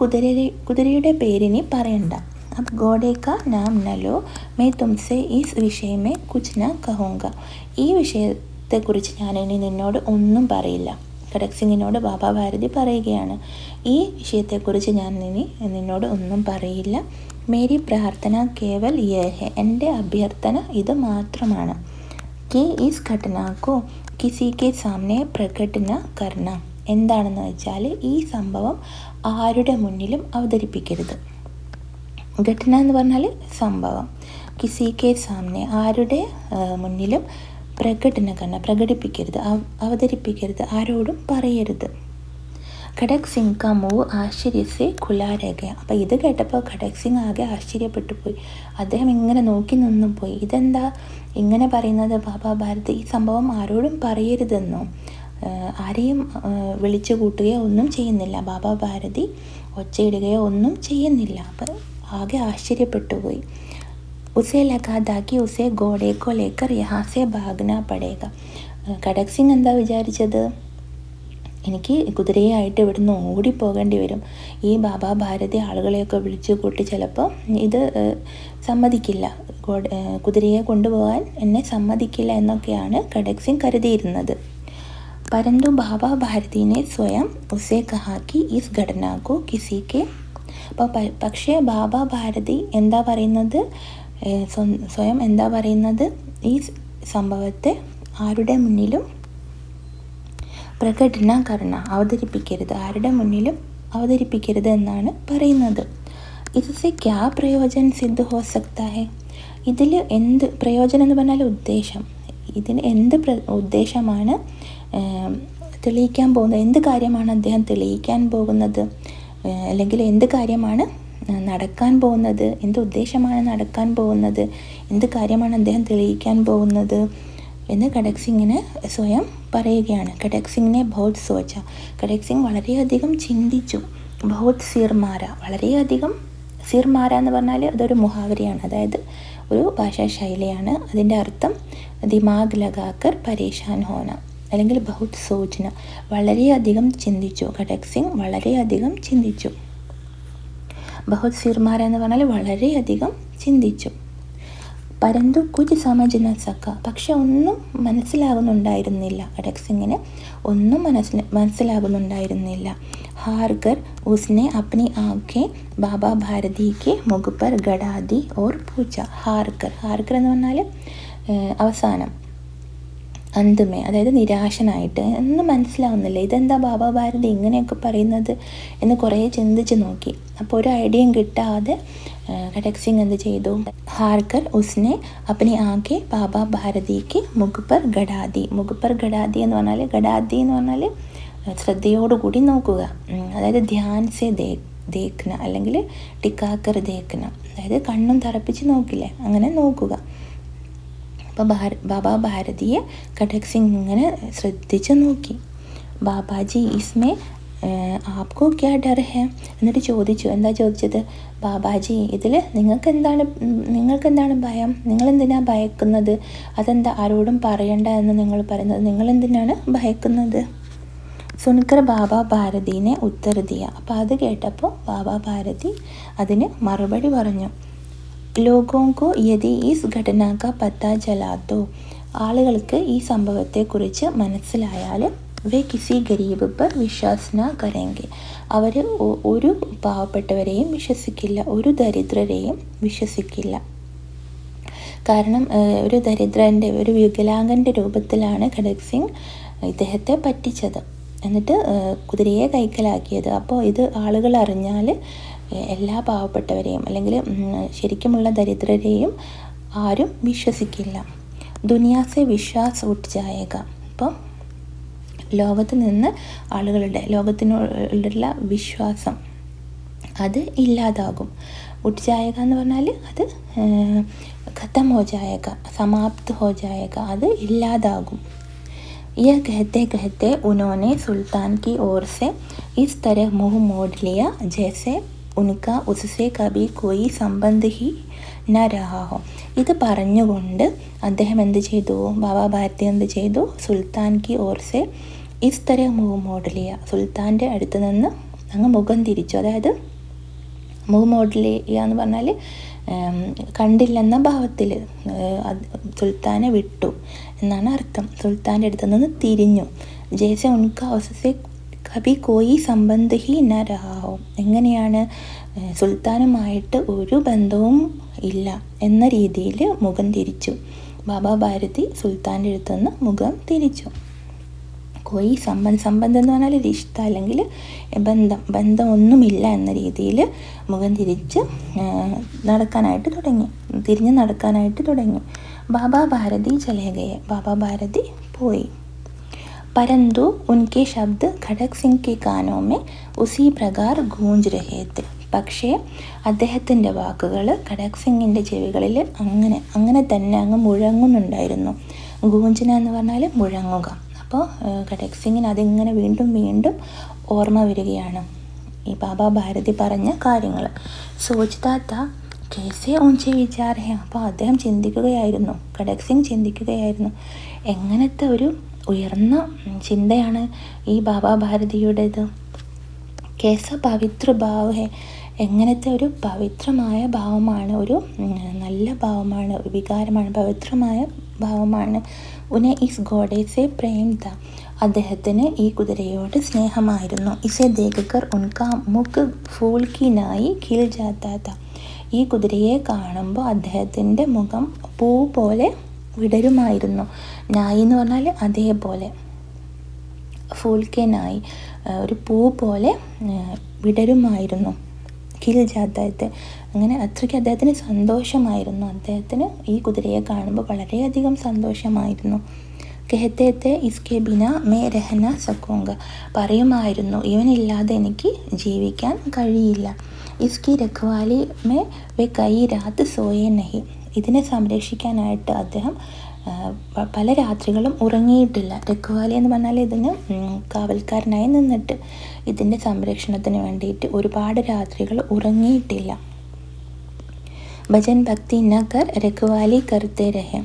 കുതിരയുടെ പേരിനി പറയണ്ട. अब घोड़े का नाम न लो, मैं तुमसे इस विषय में कुछ न कहूँगा, ഈ വിഷയത്തെക്കുറിച്ച് ഞാനിനി നിന്നോട് ഒന്നും പറയില്ല. ഖഡക് സിംഗിനോട് ബാബ ഭാരതി പറയുകയാണ്, ഈ വിഷയത്തെക്കുറിച്ച് ഞാൻ ഇനി നിന്നോട് ഒന്നും പറയില്ല. മേരി പ്രാർത്ഥന കേവൽ യേ ഹെ, എൻ്റെ അഭ്യർത്ഥന ഇത് മാത്രമാണ്. കി ഈസ് ഘടനാക്കോ കിസി കെ സാമനെ പ്രകടന കർണ, എന്താണെന്ന് വെച്ചാൽ ഈ സംഭവം ആരുടെ മുന്നിലും അവതരിപ്പിക്കരുത്. ഘടന എന്ന് പറഞ്ഞാൽ സംഭവം, കിസി കെ സാമനെ ആരുടെ മുന്നിലും പ്രകടിപ്പിക്കരുത്, അവതരിപ്പിക്കരുത്, ആരോടും പറയരുത്. ഖഡക് സിംഗ് കാ മുവ് ആശ്ചര്യസെ ഖുലാ രഹ ഗയ, അപ്പോൾ ഇത് കേട്ടപ്പോൾ ഖഡക് സിംഗ് ആകെ ആശ്ചര്യപ്പെട്ടു പോയി. അദ്ദേഹം ഇങ്ങനെ നോക്കി നിന്നു പോയി, ഇതെന്താ ഇങ്ങനെ പറയുന്നത് ബാബ ഭാരതി, ഈ സംഭവം ആരോടും പറയരുതെന്നോ, ആരെയും വിളിച്ചു കൂട്ടുകയോ ഒന്നും ചെയ്യുന്നില്ല, ബാബ ഭാരതി ഒച്ചയിടുകയോ ഒന്നും ചെയ്യുന്നില്ല. അപ്പം ആകെ ആശ്ചര്യപ്പെട്ടു പോയി. ഉസേ ലഗാതാക്കി ഉസേ ഗോഡേക്കോ ലേക്കർ യഹാസെ ഭാഗ്ന പടേക, ഖഡക് സിംഗ് എന്താ വിചാരിച്ചത്, എനിക്ക് കുതിരയായിട്ട് ഇവിടുന്ന് ഓടിപ്പോകേണ്ടി വരും, ഈ ബാബ ഭാരതി ആളുകളെയൊക്കെ വിളിച്ചു കൂട്ടി ചിലപ്പോൾ ഇത് സമ്മതിക്കില്ല, കുതിരയെ കൊണ്ടുപോകാൻ എന്നെ സമ്മതിക്കില്ല എന്നൊക്കെയാണ് ഖഡക് സിംഗ് കരുതിയിരുന്നത്. പരന്തു ബാബ ഭാരതിനെ സ്വയം ഉസേ കഹാക്കി ഇസ് ഘടനാക്കോ കിസിക്കെ, അപ്പോൾ പക്ഷേ ബാബ ഭാരതി എന്താ പറയുന്നത്, സ്വയം എന്താ പറയുന്നത്, ഈ സംഭവത്തെ ആരുടെ മുന്നിലും പ്രകടന കർണ, അവതരിപ്പിക്കരുത്, ആരുടെ മുന്നിലും അവതരിപ്പിക്കരുത് എന്നാണ് പറയുന്നത്. ഇതിसे क्या പ്രയോജൻ സിദ്ധ ഹോ സക്താ ഹെ, ഇതിൽ എന്ത് പ്രയോജനം എന്ന് പറഞ്ഞാൽ ഉദ്ദേശം, ഇതിന് എന്ത് ഉദ്ദേശമാണ് തെളിയിക്കാൻ പോകുന്നത്, എന്ത് കാര്യമാണ് അദ്ദേഹം തെളിയിക്കാൻ പോകുന്നത്, അല്ലെങ്കിൽ എന്ത് കാര്യമാണ് നടക്കാൻ പോകുന്നത്, എന്ത് ഉദ്ദേശമാണ് നടക്കാൻ പോകുന്നത്, എന്ത് കാര്യമാണ് അദ്ദേഹം തെളിയിക്കാൻ പോകുന്നത്, എന്ന് ഖഡക് സിംഗിന് സ്വയം പറയുകയാണ്. ഖഡക് സിംഗിനെ ബഹുത് സോച്ച, ഖഡക് സിംഗ് വളരെയധികം ചിന്തിച്ചു. ബഹുത് സിർമാര, വളരെയധികം. സിർമാര എന്ന് പറഞ്ഞാൽ അതൊരു മുഹാവരയാണ്, അതായത് ഒരു ഭാഷാ ശൈലിയാണ്. അതിൻ്റെ അർത്ഥം ദിമാഗ് ലഗാക്കർ പരേഷാൻ ഹോന, അല്ലെങ്കിൽ ബഹുത് സോച്ന, വളരെയധികം ചിന്തിച്ചു. ഖഡക് സിംഗ് വളരെയധികം ചിന്തിച്ചു. ബഹുത് സിർമാര എന്ന് പറഞ്ഞാൽ വളരെയധികം ചിന്തിച്ചു. പരന്തു കുച്ച് സമജ് ന സക്ക, പക്ഷെ ഒന്നും മനസ്സിലാകുന്നുണ്ടായിരുന്നില്ല. ഖഡക് സിംഗിന് ഒന്നും മനസ്സിലാകുന്നുണ്ടായിരുന്നില്ല. ഹാർകർ ഉസ്നെ അപ്നി ആംഖേं ബാബാ ഭാരതി കെ മുഖ് പർ ഗടാ ദി ഓർ പൂച്ച. ഹാർക്കർ, ഹാർക്കർ എന്ന് പറഞ്ഞാൽ അവസാനം, അന്തമേ, അതായത് നിരാശനായിട്ട്, ഒന്നും മനസ്സിലാവുന്നില്ല, ഇതെന്താ ബാബാ ഭാരതി ഇങ്ങനെയൊക്കെ പറയുന്നത് എന്ന് കുറേ ചിന്തിച്ച് നോക്കി. അപ്പോൾ ഒരു ഐഡിയയും കിട്ടാതെ ഖഡക് സിംഗ് എന്ത് ചെയ്തു? ഹാർക്കർ ഉസ്നെ അപ്നി ആംഖേं ബാബാ ഭാരതിക്ക് മുഖ് പർ ഗടാദി. മുഖ് പർ ഗടാദി എന്ന് പറഞ്ഞാൽ, ഗടാദി എന്ന് പറഞ്ഞാൽ ശ്രദ്ധയോടുകൂടി നോക്കുക, അതായത് ധ്യാൻ സെ ദേഖ്ന, അല്ലെങ്കിൽ ടിക്കാക്കർ ദേഖ്ന, അതായത് കണ്ണും തറപ്പിച്ച് നോക്കില്ലേ, അങ്ങനെ നോക്കുക. അപ്പോൾ ബാബാ ഭാരതിയെ ഖഡക് സിംഗ് ഇങ്ങനെ ശ്രദ്ധിച്ച് നോക്കി. ബാബാജി ഇസ്മേ ആപ്കോ ക്യാ ഡർ ഹെ, എന്നിട്ട് ചോദിച്ചു. എന്താ ചോദിച്ചത്? ബാബാജി, ഇതിൽ നിങ്ങൾക്കെന്താണ് ഭയം? നിങ്ങളെന്തിനാണ് ഭയക്കുന്നത്? അതെന്താ ആരോടും പറയണ്ട എന്ന് നിങ്ങൾ പറയുന്നത്? നിങ്ങളെന്തിനാണ് ഭയക്കുന്നത്? സുൻകർ ബാബാ ഭാരതിനെ ഉത്തർ ദിയ. അപ്പോൾ അത് കേട്ടപ്പോൾ ബാബാ ഭാരതി അതിന് മറുപടി പറഞ്ഞു. ലോകോങ്കോ യദി ഈസ് ഘടനാക്ക പത്താ ചലാത്തോ, ആളുകൾക്ക് ഈ സംഭവത്തെക്കുറിച്ച് മനസ്സിലായാൽ വേ കിസി ഗരീബ് പർ വിശ്വാസ് ന കരേങ്കെ, അവർ ഒരു പാവപ്പെട്ടവരെയും വിശ്വസിക്കില്ല, ഒരു ദരിദ്രരെയും വിശ്വസിക്കില്ല. കാരണം ഒരു ദരിദ്രൻ്റെ, ഒരു വികലാംഗൻ്റെ രൂപത്തിലാണ് ഖഡക് സിംഗ് ഇദ്ദേഹത്തെ പറ്റിച്ചത്, എന്നിട്ട് കുതിരയെ കൈക്കലാക്കിയത്. അപ്പോൾ ഇത് ആളുകൾ അറിഞ്ഞാൽ എല്ലാ പാവപ്പെട്ടവരെയും, അല്ലെങ്കിൽ ശരിക്കുമുള്ള ദരിദ്രരെയും ആരും വിശ്വസിക്കില്ല. ദുനിയാസെ വിശ്വാസ് ഉട്ട് ജായേഗ, അപ്പം ലോകത്ത് നിന്ന് ലോകത്തിനുള്ള വിശ്വാസം അത് ഇല്ലാതാകും. ഉട്ട് ജായേഗ എന്ന് പറഞ്ഞാൽ അത് ഖത്തം ഹോ ജായേഗ, സമാപ്ത് ഹോ ജായേഗ, അത് ഇല്ലാതാകും. यह कहते कहते उन्होंने सुल्तान की ओर से इस तरह मुंह मोड़ लिया जैसे उनका उससे कभी कोई संबंध ही न रहा हो. ഇത് പറഞ്ഞുകൊണ്ട് അദ്ദേഹം എന്ത് ചെയ്തു? ബാബാ ഭാരതി എന്ത് ചെയ്തു? സുൽത്താൻ കി ഓർ സെ ഇസ് തരഹ് മുഹ് മോഡ് ലിയ, സുൽത്താൻ്റെ അടുത്ത് നിന്ന് അങ്ങ് മുഖം തിരിച്ചു. അതായത് മുഖ് മോഡ് ലിയ എന്ന് പറഞ്ഞാൽ കണ്ടില്ലെന്ന ഭാവത്തിൽ സുൽത്താനെ വിട്ടു എന്നാണ് അർത്ഥം. സുൽത്താൻ്റെ അടുത്ത് നിന്ന് തിരിഞ്ഞു. ജैसे उनका उससे कभी कोई संबंध ही न रहा हो, എങ്ങനെയാണ്? സുൽത്താനുമായിട്ട് ഒരു ബന്ധവും ഇല്ല എന്ന രീതിയിൽ മുഖം തിരിച്ചു. ബാബാ ഭാരതി സുൽത്താൻ്റെ അടുത്ത് നിന്ന് മുഖം തിരിച്ചു. കോയി സംബന്ധം എന്ന് പറഞ്ഞാൽ റിഷ്ത, അല്ലെങ്കിൽ ബന്ധമൊന്നുമില്ല എന്ന രീതിയിൽ മുഖം തിരിഞ്ഞ് നടക്കാനായിട്ട് തുടങ്ങി. ബാബാ ഭാരതി ചലേഗയെ, ബാബാ ഭാരതി പോയി. परंतु उनके शब्द खड़क सिंह के कानों में उसी प्रकार गूंज रहे थे. പക്ഷേ അദ്ദേഹത്തിൻ്റെ വാക്കുകൾ ഖഡക് സിംഗിൻ്റെ ചെവികളിൽ അങ്ങനെ തന്നെ അങ്ങ് മുഴങ്ങുന്നുണ്ടായിരുന്നു. ഗൂഞ്ചന എന്ന് പറഞ്ഞാൽ മുഴങ്ങുക. അപ്പോൾ ഖഡക് സിംഗിന് അതിങ്ങനെ വീണ്ടും വീണ്ടും ഓർമ്മ വരികയാണ് ഈ ബാബാ ഭാരതി പറഞ്ഞ കാര്യങ്ങൾ. സോച്താത്ത കേസേ ഊഞ്ചെ വിചാർ ഹെ, അപ്പോൾ അദ്ദേഹം ചിന്തിക്കുകയായിരുന്നു, ഖഡക് സിംഗ് ചിന്തിക്കുകയായിരുന്നു, എങ്ങനത്തെ ഒരു ഉയർന്ന ചിന്തയാണ് ഈ ബാബാ ഭാരതിയുടേത്. കേസ പവിത്ര ഭാവ് ഹെ, എങ്ങനത്തെ ഒരു പവിത്രമായ ഭാവമാണ്, ഒരു നല്ല ഭാവമാണ്, വികാരമാണ്, പവിത്രമായ ഭാവമാണ്. ഉനെ ഇസ് ഗോഡേസെ പ്രേം ത, അദ്ദേഹത്തിന് ഈ കുതിരയോട് സ്നേഹമായിരുന്നു. ഇസെ ദേഖക്കർ ഉൻകാ മുഖ് ഫൂൽ കി നായി ഖിൽ ജാതാ ത, ഈ കുതിരയെ കാണുമ്പോൾ അദ്ദേഹത്തിൻ്റെ മുഖം പൂ പോലെ വിടരുമായിരുന്നു. നായി എന്ന് പറഞ്ഞാൽ അതേപോലെ, ഫൂൽ കെ നായി ഒരു പൂ പോലെ വിടരുമായിരുന്നു. ഖിൽ ജാതാത്തെ, അങ്ങനെ അത്രയ്ക്ക് അദ്ദേഹത്തിന് സന്തോഷമായിരുന്നു. അദ്ദേഹത്തിന് ഈ കുതിരയെ കാണുമ്പോൾ വളരെയധികം സന്തോഷമായിരുന്നു. കഹത്തേത്തെ ഇസ്കെ ബിന മേ രഹന സക്കോങ്ക, പറയുമായിരുന്നു ഇവനില്ലാതെ എനിക്ക് ജീവിക്കാൻ കഴിയില്ല. ഇസ്കി രഖ്വാലി മേ വെ കൈ രാത്ത് സോയെ നഹി, ഇതിനെ സംരക്ഷിക്കാനായിട്ട് അദ്ദേഹം പല രാത്രികളും ഉറങ്ങിയിട്ടില്ല. രഖ്വാലി എന്ന് പറഞ്ഞാൽ ഇതിന് കാവൽക്കാരനായി നിന്നിട്ട് ഇതിൻ്റെ സംരക്ഷണത്തിന് വേണ്ടിയിട്ട് ഒരുപാട് രാത്രികൾ ഉറങ്ങിയിട്ടില്ല. ഭജൻ ഭക്തി ന കർ രഖ്വാലി കർത്തേ രഹേ.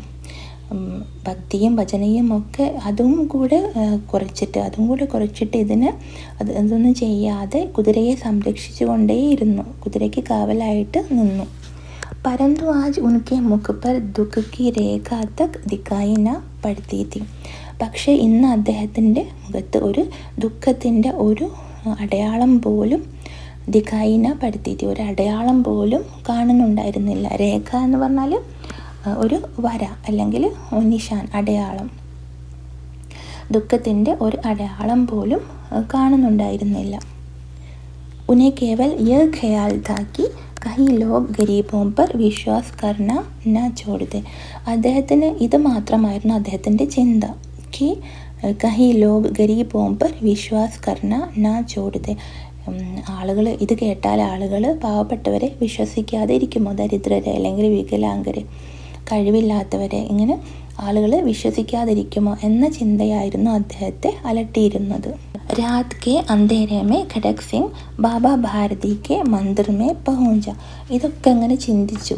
ഭക്തിയും ഭജനയും ഒക്കെ അതും കൂടെ കുറച്ചിട്ട് അതൊന്നും ചെയ്യാതെ കുതിരയെ സംരക്ഷിച്ചു കൊണ്ടേയിരുന്നു, കുതിരയ്ക്ക് കാവലായിട്ട് നിന്നു. പരന്തു ആജ് ഉൻകെ മുഖ് പർ ദുഃഖ് കി രേഖ തക് ദിക്കായി ന പഡ്തി തി. പക്ഷേ ഇന്ന് അദ്ദേഹത്തിൻ്റെ മുഖത്ത് ഒരു ദുഃഖത്തിൻ്റെ ഒരു അടയാളം പോലും ദിക്കായി ന പഡ്തി തി, ഒരു അടയാളം പോലും കാണുന്നുണ്ടായിരുന്നില്ല. രേഖ എന്ന് പറഞ്ഞാൽ ഒരു വര അല്ലെങ്കിൽ നിശാൻ, അടയാളം. ദുഃഖത്തിൻ്റെ ഒരു അടയാളം പോലും കാണുന്നുണ്ടായിരുന്നില്ല. ഉനെ കേവൽ യഹ് ഖയാൽ താ കി കഹി ലോഗ് ഗരീബോം പർ വിശ്വാസ് കർന ന ചോട് ദേ. അദ്ദേഹത്തിന് ഇത് മാത്രമായിരുന്നു അദ്ദേഹത്തിൻ്റെ ചിന്ത. കി കഹി ലോഗ് ഗരീബോം പർ വിശ്വാസ് കർന ന ചോട് ദേ. ആളുകൾ ഇത് കേട്ടാൽ ആളുകൾ പാവപ്പെട്ടവരെ വിശ്വസിക്കാതെ ഇരിക്കുമോ, ദരിദ്രരെ അല്ലെങ്കിൽ വികലാംഗരെ, കഴിവില്ലാത്തവരെ, ഇങ്ങനെ ആളുകൾ വിശ്വസിക്കാതിരിക്കുമോ എന്ന ചിന്തയായിരുന്നു അദ്ദേഹത്തെ അലട്ടിയിരുന്നത്. രാത് കെ അന്ധേരെ മേ ഖഡക് സിംഗ് ബാബ ഭാരതി കെ മന്ദിർ മേ പഹുഞ്ച. ഇതൊക്കെ അങ്ങനെ ചിന്തിച്ചു.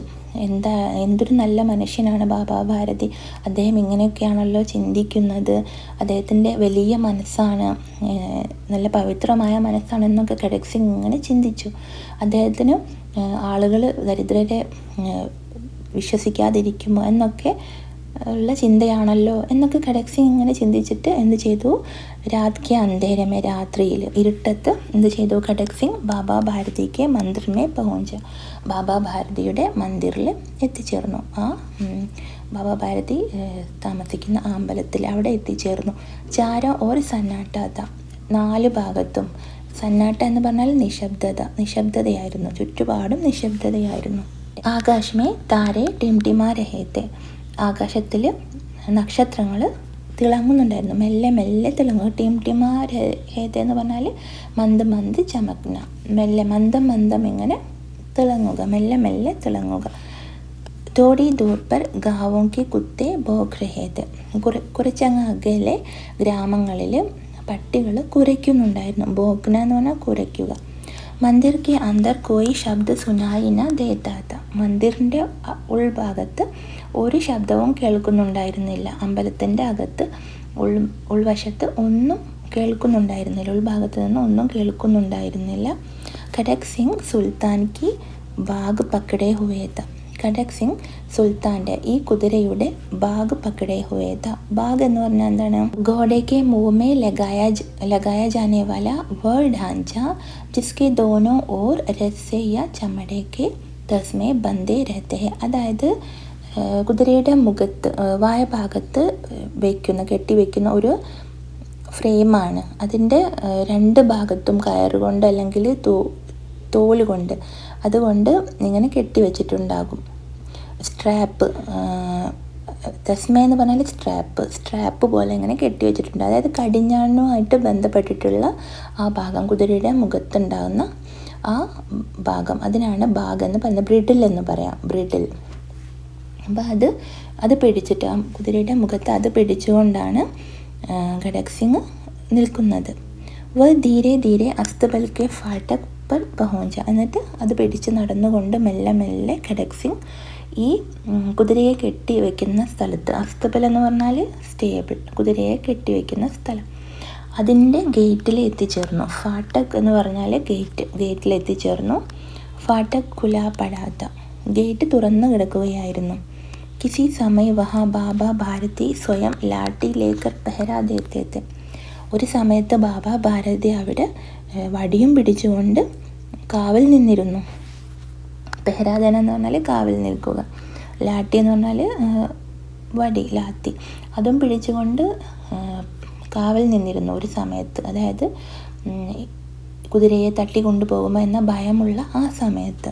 എന്തൊരു നല്ല മനുഷ്യനാണ് ബാബ ഭാരതി, അദ്ദേഹം ഇങ്ങനെയൊക്കെയാണല്ലോ ചിന്തിക്കുന്നത്, അദ്ദേഹത്തിൻ്റെ വലിയ മനസ്സാണ്, നല്ല പവിത്രമായ മനസ്സാണെന്നൊക്കെ ഖഡക് സിംഗ് ഇങ്ങനെ ചിന്തിച്ചു. അദ്ദേഹത്തിന് ആളുകൾ ദരിദ്രരെ വിശ്വസിക്കാതിരിക്കുമോ എന്നൊക്കെ ഉള്ള ചിന്തയാണല്ലോ എന്നൊക്കെ ഖഡക് സിംഗ് ഇങ്ങനെ ചിന്തിച്ചിട്ട് എന്ത് ചെയ്തു, രാത് കെ അന്ധേരമേ, രാത്രിയിൽ ഇരുട്ടത്ത് എന്ത് ചെയ്തു, ഖഡക് സിംഗ് ബാബ ഭാരതിക്ക് മന്ദിർമേ പഹുഞ്ച, ബാബ ഭാരതിയുടെ മന്ദിറിൽ എത്തിച്ചേർന്നു. ബാബ ഭാരതി താമസിക്കുന്ന അമ്പലത്തിൽ അവിടെ എത്തിച്ചേർന്നു. ചാരോ ഓർ സന്നാട്ടാത്ത, 4 ഭാഗത്തും. സന്നാട്ട എന്ന് പറഞ്ഞാൽ നിശബ്ദതയായിരുന്നു, ചുറ്റുപാടും നിശബ്ദതയായിരുന്നു. ആകാശമേ താരെ ടിംടിമാ രഹേത്തെ. ആകാശത്തിൽ നക്ഷത്രങ്ങൾ തിളങ്ങുന്നുണ്ടായിരുന്നു, മെല്ലെ മെല്ലെ തിളങ്ങുക. ടിംടിമാ രഹേത്തെ എന്ന് പറഞ്ഞാൽ മന്ദ ചമക്ന, മെല്ലെ മന്ദം ഇങ്ങനെ തിളങ്ങുക, മെല്ലെ മെല്ലെ തിളങ്ങുക. തോടി ദൂർ പർ ഗാവോം കി കുത്തെ ഭോഗ് രഹേത്തെ. കുറച്ചങ്ങ് അകലെ ഗ്രാമങ്ങളിൽ പട്ടികൾ കുരയ്ക്കുന്നുണ്ടായിരുന്നു. ഭോഗ്ന എന്ന് പറഞ്ഞാൽ കുരയ്ക്കുക. മന്ദിർ കെ അന്തർ കോയി ശബ്ദ സുനായി ന ദേത്താത്ത. മന്ദിറിൻ്റെ ഉൾഭാഗത്ത് ഒരു ശബ്ദവും കേൾക്കുന്നുണ്ടായിരുന്നില്ല. അമ്പലത്തിൻ്റെ അകത്ത് ഉൾവശത്ത് ഒന്നും കേൾക്കുന്നുണ്ടായിരുന്നില്ല, ഉൾഭാഗത്ത് നിന്ന് ഒന്നും കേൾക്കുന്നുണ്ടായിരുന്നില്ല. ഖഡക് സിംഗ് സുൽത്താൻ കി ബാഗ് പക്കടേ ഹുവേത്ത. ഖഡക് സിംഗ് സുൽത്താൻ്റെ ഈ കുതിരയുടെ ബാഗ് പക്കടേ ഹുവേത്ത. ബാഗ് എന്ന് പറഞ്ഞാൽ എന്താണ്, घोड़े मुँह में लगाया जाने वाला वह ढांचा जिसके दोनों ओर रस्से या चमड़े के तस्मे बंधे रहते हैं. അതായത് കുതിരയുടെ മുഖത്ത് വായഭാഗത്ത് കെട്ടിവെക്കുന്ന ഒരു ഫ്രെയിമാണ്. അതിൻ്റെ 2 ഭാഗത്തും കയറുകൊണ്ട് അല്ലെങ്കിൽ തോലുകൊണ്ട് അതുകൊണ്ട് ഇങ്ങനെ കെട്ടിവെച്ചിട്ടുണ്ടാകും. സ്ട്രാപ്പ്, തസ്മ എന്ന് പറഞ്ഞാൽ സ്ട്രാപ്പ് പോലെ ഇങ്ങനെ കെട്ടിവെച്ചിട്ടുണ്ട്. അതായത് കടിഞ്ഞാണുമായിട്ട് ബന്ധപ്പെട്ടിട്ടുള്ള ആ ഭാഗം, കുതിരയുടെ മുഖത്തുണ്ടാകുന്ന ആ ഭാഗം, അതിനാണ് ബാഗ് എന്ന് പറയുന്നത്. ബ്രിഡിൽ എന്ന് പറയാം, ബ്രിഡിൽ. അപ്പോൾ അത് പിടിച്ചിട്ട് ആ കുതിരയുടെ മുഖത്ത് അത് പിടിച്ചുകൊണ്ടാണ് ഖഡക് സിംഗ് നിൽക്കുന്നത്. വ ധീരെ ധീരെ അസ്തബൽ കെ ഫാട്ടക് പർ പഹുഞ്ച. എന്നിട്ട് അത് പിടിച്ച് നടന്നുകൊണ്ട് മെല്ലെ മെല്ലെ ഖഡക് സിംഗ് ഈ കുതിരയെ കെട്ടിവെക്കുന്ന സ്ഥലത്ത്, അസ്തബൽ എന്ന് പറഞ്ഞാൽ സ്റ്റേബിൾ, കുതിരയെ കെട്ടിവെക്കുന്ന സ്ഥലം, അതിൻ്റെ ഗേറ്റിൽ എത്തിച്ചേർന്നു. ഫാട്ടക് എന്ന് പറഞ്ഞാൽ ഗേറ്റിൽ എത്തിച്ചേർന്നു. ഫാട്ടക് ഖുലാ പടാത്ത, ഗേറ്റ് തുറന്നു കിടക്കുകയായിരുന്നു. കിസി സമയ വഹാ ബാബ ഭാരതി സ്വയം ലാട്ടി ലേക്കർ പെഹരാ ദേത്തെ थे. ഒരു സമയത്ത് ബാബ ഭാരതി അവിടെ വടിയും പിടിച്ചുകൊണ്ട് കാവൽ നിന്നിരുന്നു. പെഹരാദേന എന്ന് പറഞ്ഞാൽ കാവൽ നിൽക്കുക, ലാട്ടി എന്ന് പറഞ്ഞാൽ വടി, ലാത്തി, അതും പിടിച്ചുകൊണ്ട് കാവൽ നിന്നിരുന്നു ഒരു സമയത്ത്. അതായത് കുതിരയെ തട്ടിക്കൊണ്ടുപോകുമോ എന്ന ഭയമുള്ള ആ സമയത്ത്.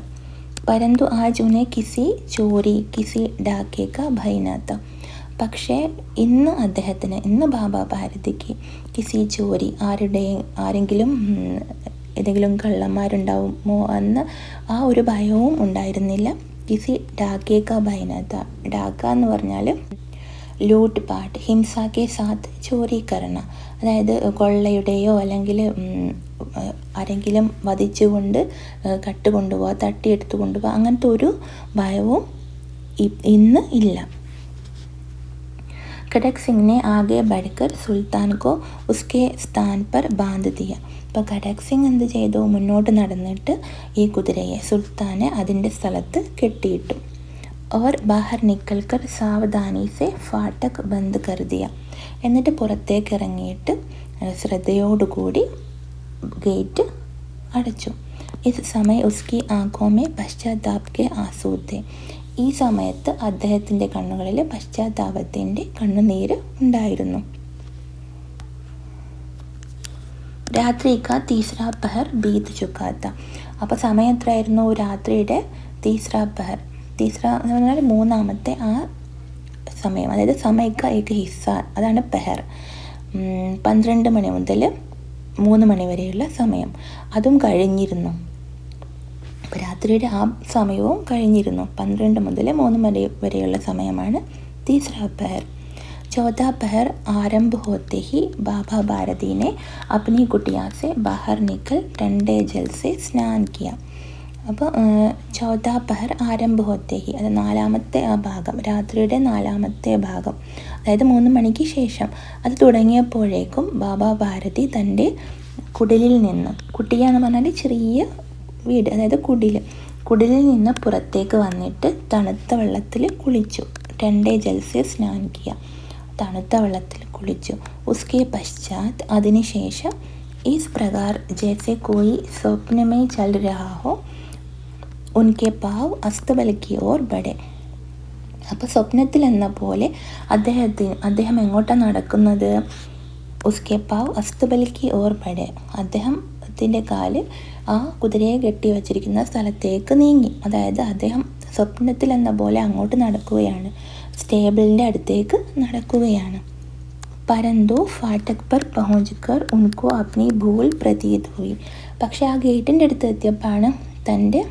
പരന്തു ആജ് ഉനെ കിസി ചോരി കിസി ഡാക്കേക്ക ഭയനാത്ത. പക്ഷേ ഇന്ന് ബാബ ഭാരതിക്ക് കിസി ചോരി, ആരെങ്കിലും ഏതെങ്കിലും കള്ളന്മാരുണ്ടാവുമോ എന്ന ആ ഒരു ഭയവും ഉണ്ടായിരുന്നില്ല. കിസി ഡാക്കേക്ക ഭയനാത്ത. ഡാക്ക എന്ന് പറഞ്ഞാൽ ലൂട്ട് പാട്ട് ഹിംസാക്കെ സാത്ത് ചോരി കരണ, അതായത് കൊള്ളയുടെയോ അല്ലെങ്കിൽ ആരെങ്കിലും വധിച്ചുകൊണ്ട് കട്ടുകൊണ്ടുപോവുക, തട്ടിയെടുത്ത് കൊണ്ടുപോവുക, അങ്ങനത്തെ ഒരു ഭയവും ഇന്ന് ഇല്ല. खड़क सिंह ने आगे बढ़कर सुल्तान को उसके स्थान पर बांध दिया. അപ്പോൾ ഖടക് സിംഗ് എന്ത് ചെയ്തു? മുന്നോട്ട് നടന്നിട്ട് ഈ കുതിരയെ, സുൽത്താനെ അതിൻ്റെ സ്ഥലത്ത് കെട്ടിയിട്ടു. और बाहर निकलकर सावधानी से फाटक बंद कर दिया. എന്നിട്ട് പുറത്തേക്ക് ഇറങ്ങിയിട്ട് ശ്രദ്ധയോടുകൂടി ഗേറ്റ് അടച്ചു. इस समय उसकी आंखों में पश्चाताप के आंसू थे. ഈ സമയത്ത് അദ്ദേഹത്തിൻ്റെ കണ്ണുകളിൽ പശ്ചാത്താപത്തിൻ്റെ കണ്ണുനീര് ഉണ്ടായിരുന്നു. രാത്രി കാ തീസ്രാ പഹർ ബീത് ചുക്കാത്ത. അപ്പോൾ സമയം എത്രയായിരുന്നു? രാത്രിയുടെ തീസ്രാ പഹർ. തീസ്ര എന്ന് പറഞ്ഞാൽ മൂന്നാമത്തെ ആ സമയം, അതായത് സമയക്ക ഏക ഹിസ്സ, അതാണ് പെഹർ. 12 മണി മുതൽ 3 മണി വരെയുള്ള സമയം, അതും കഴിഞ്ഞിരുന്നു. അപ്പോൾ രാത്രിയുടെ ആ സമയവും കഴിഞ്ഞിരുന്നു. 12 മുതൽ 3 മണി വരെയുള്ള സമയമാണ് തീസ്ര പെഹർ. चौथा पहर आरंभ होते ही बाबा भारती ने अपनी कुटिया से बाहर निकल ठंडे जल से स्नान किया. അപ്പോൾ ചൗഥാ പഹർ ആരംഭ ഹോത്തെ ഹി, അത് 4ാമത്തെ ആ ഭാഗം, രാത്രിയുടെ 4ാമത്തെ ഭാഗം, അതായത് 3 മണിക്ക് ശേഷം അത് തുടങ്ങിയപ്പോഴേക്കും ബാബാ ഭാരതി തൻ്റെ കുടിലിൽ നിന്ന്, കുട്ടിയ എന്ന് പറഞ്ഞാൽ ചെറിയ വീട്, അതായത് കുടിലിൽ നിന്ന് പുറത്തേക്ക് വന്നിട്ട് തണുത്ത വെള്ളത്തിൽ കുളിച്ചു. ठंडे जल से स्नान किया, തണുത്ത വെള്ളത്തിൽ കുളിച്ചു. ഉസ്കെ പശ്ചാത്, അതിനുശേഷം ഇസ് പ്രകാർ ജैसे कोई स्वप्न में चल रहा हो ഉൻകെ പാവ് അസ്തബൽ കി ഓർ ബഡെ. അപ്പോൾ സ്വപ്നത്തിൽ എന്ന പോലെ അദ്ദേഹം എങ്ങോട്ടാണ് നടക്കുന്നത്? ഉസ്കെ പാവ് അസ്തബൽ കി ഓർ ബഡെ, അദ്ദേഹത്തിൻ്റെ കാല് ആ കുതിരയെ കെട്ടി വച്ചിരിക്കുന്ന സ്ഥലത്തേക്ക് നീങ്ങി. അതായത് അദ്ദേഹം സ്വപ്നത്തിൽ എന്ന പോലെ അങ്ങോട്ട് നടക്കുകയാണ്, സ്റ്റേബിളിൻ്റെ അടുത്തേക്ക് നടക്കുകയാണ്. പരന്തു ഫാട്ടക് പർ പഹുഞ്ച് കർ ഉൻകോ അപ്നി ഭൂൽ പ്രതീത് ഹുയി. പക്ഷേ ആ ഗേറ്റിൻ്റെ അടുത്ത് എത്തിയപ്പോഴാണ് തൻ്റെ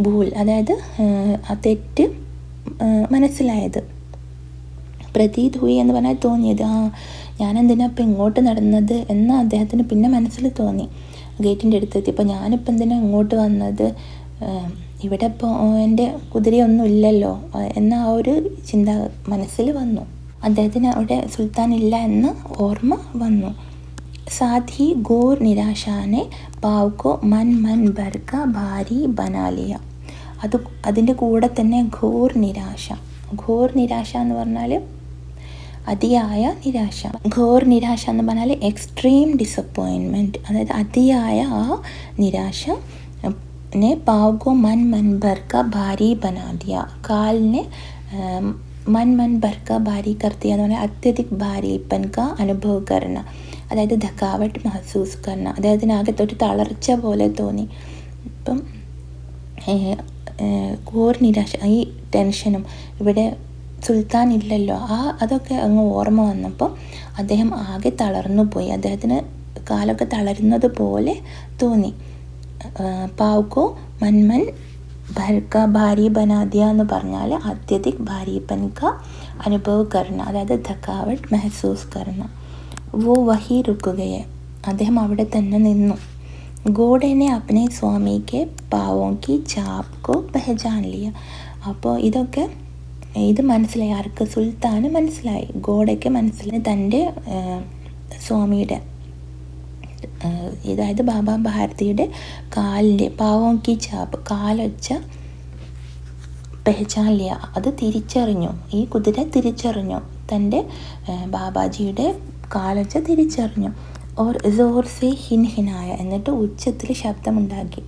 ഭൂൽ, അതായത് ആ തെറ്റ് മനസ്സിലായത്. പ്രതീത് ഹുയി എന്ന് പറഞ്ഞാൽ തോന്നിയത്, ഞാനെന്തിനാ ഇപ്പം ഇങ്ങോട്ട് നടന്നത് എന്ന് അദ്ദേഹത്തിന് പിന്നെ മനസ്സിൽ തോന്നി. ഗേറ്റിൻ്റെ അടുത്തെത്തിയപ്പോൾ ഞാനിപ്പോൾ എന്തിനാ ഇങ്ങോട്ട് വന്നത്, ഇവിടെ ഇപ്പോൾ എൻ്റെ കുതിരയൊന്നും ഇല്ലല്ലോ എന്ന ആ ഒരു ചിന്ത മനസ്സിൽ വന്നു. അദ്ദേഹത്തിന് അവിടെ സുൽത്താൻ ഇല്ല എന്ന് ഓർമ്മ വന്നു. സാത്ത് ഹി ഘോർ നിരാശാനെ പാവ്കോ മൻ ഭർക്ക ഭാരി ബനാലിയ. അതിൻ്റെ കൂടെ തന്നെ ഘോർ നിരാശ എന്ന് പറഞ്ഞാൽ അതിയായ നിരാശ. ഘോർ നിരാശ എന്ന് പറഞ്ഞാൽ എക്സ്ട്രീം ഡിസപ്പോയിൻമെൻറ്റ്, അതായത് അതിയായ ആ നിരാശ ने पाव को मन भर का भारी बना दिया. काल ने मन भर का भारी कर दिया എന്ന് പറഞ്ഞാൽ അത്യധിക് ഭാരിപ്പൻ का അനുഭവ करना, അതായത് ധക്കാവട്ട് മഹസൂസ് करना, അദ്ദേഹത്തിനാകെ തൊട്ട് തളർച്ച പോലെ തോന്നി. ഇപ്പം ഘോർ നിരാശ, ഈ ടെൻഷനും ഇവിടെ സുൽത്താൻ ഇല്ലല്ലോ, അതൊക്കെ അങ്ങ് ഓർമ്മ വന്നപ്പോൾ അദ്ദേഹം ആകെ തളർന്നു പോയി. അദ്ദേഹത്തിന് കാലൊക്കെ തളരുന്നത് പോലെ തോന്നി. പാവ്കോ മൻ ഭർക്ക ഭാരി ബനാദിയ എന്ന് പറഞ്ഞാൽ അത്യധിക് ഭാരിപ്പൻ കാ അനുഭവ കർണ, അതായത് ധക്കാവട്ട് മെഹസൂസ് കർണ. വോ വഹി റുക്കുകയെ, അദ്ദേഹം അവിടെ തന്നെ നിന്നു. ഗോഡനെ അപ്നെ സ്വാമിക്ക് പാവോം കി ചാപ് കോ പെഹചാൻ ലിയ. അപ്പോൾ ഇത് മനസ്സിലായി ആർക്ക്? സുൽത്താന് മനസ്സിലായി, ഗോഡയ്ക്ക് മനസ്സിലായി തൻ്റെ സ്വാമിയുടെ, അതായത് ബാബാ ഭാരതിയുടെ കാലിൻ്റെ പാവോം കി ചാപ്പ്, കാലൊച്ച പെഹചാൻ ലിയ, അത് തിരിച്ചറിഞ്ഞു. ഈ കുതിര തിരിച്ചറിഞ്ഞു, തൻ്റെ ബാബാജിയുടെ കാലൊച്ച തിരിച്ചറിഞ്ഞു. ഓർ സോർ സെ ഹിൻഹിനായ, എന്നിട്ട് ഉച്ചത്തിൽ ശബ്ദമുണ്ടാക്കി.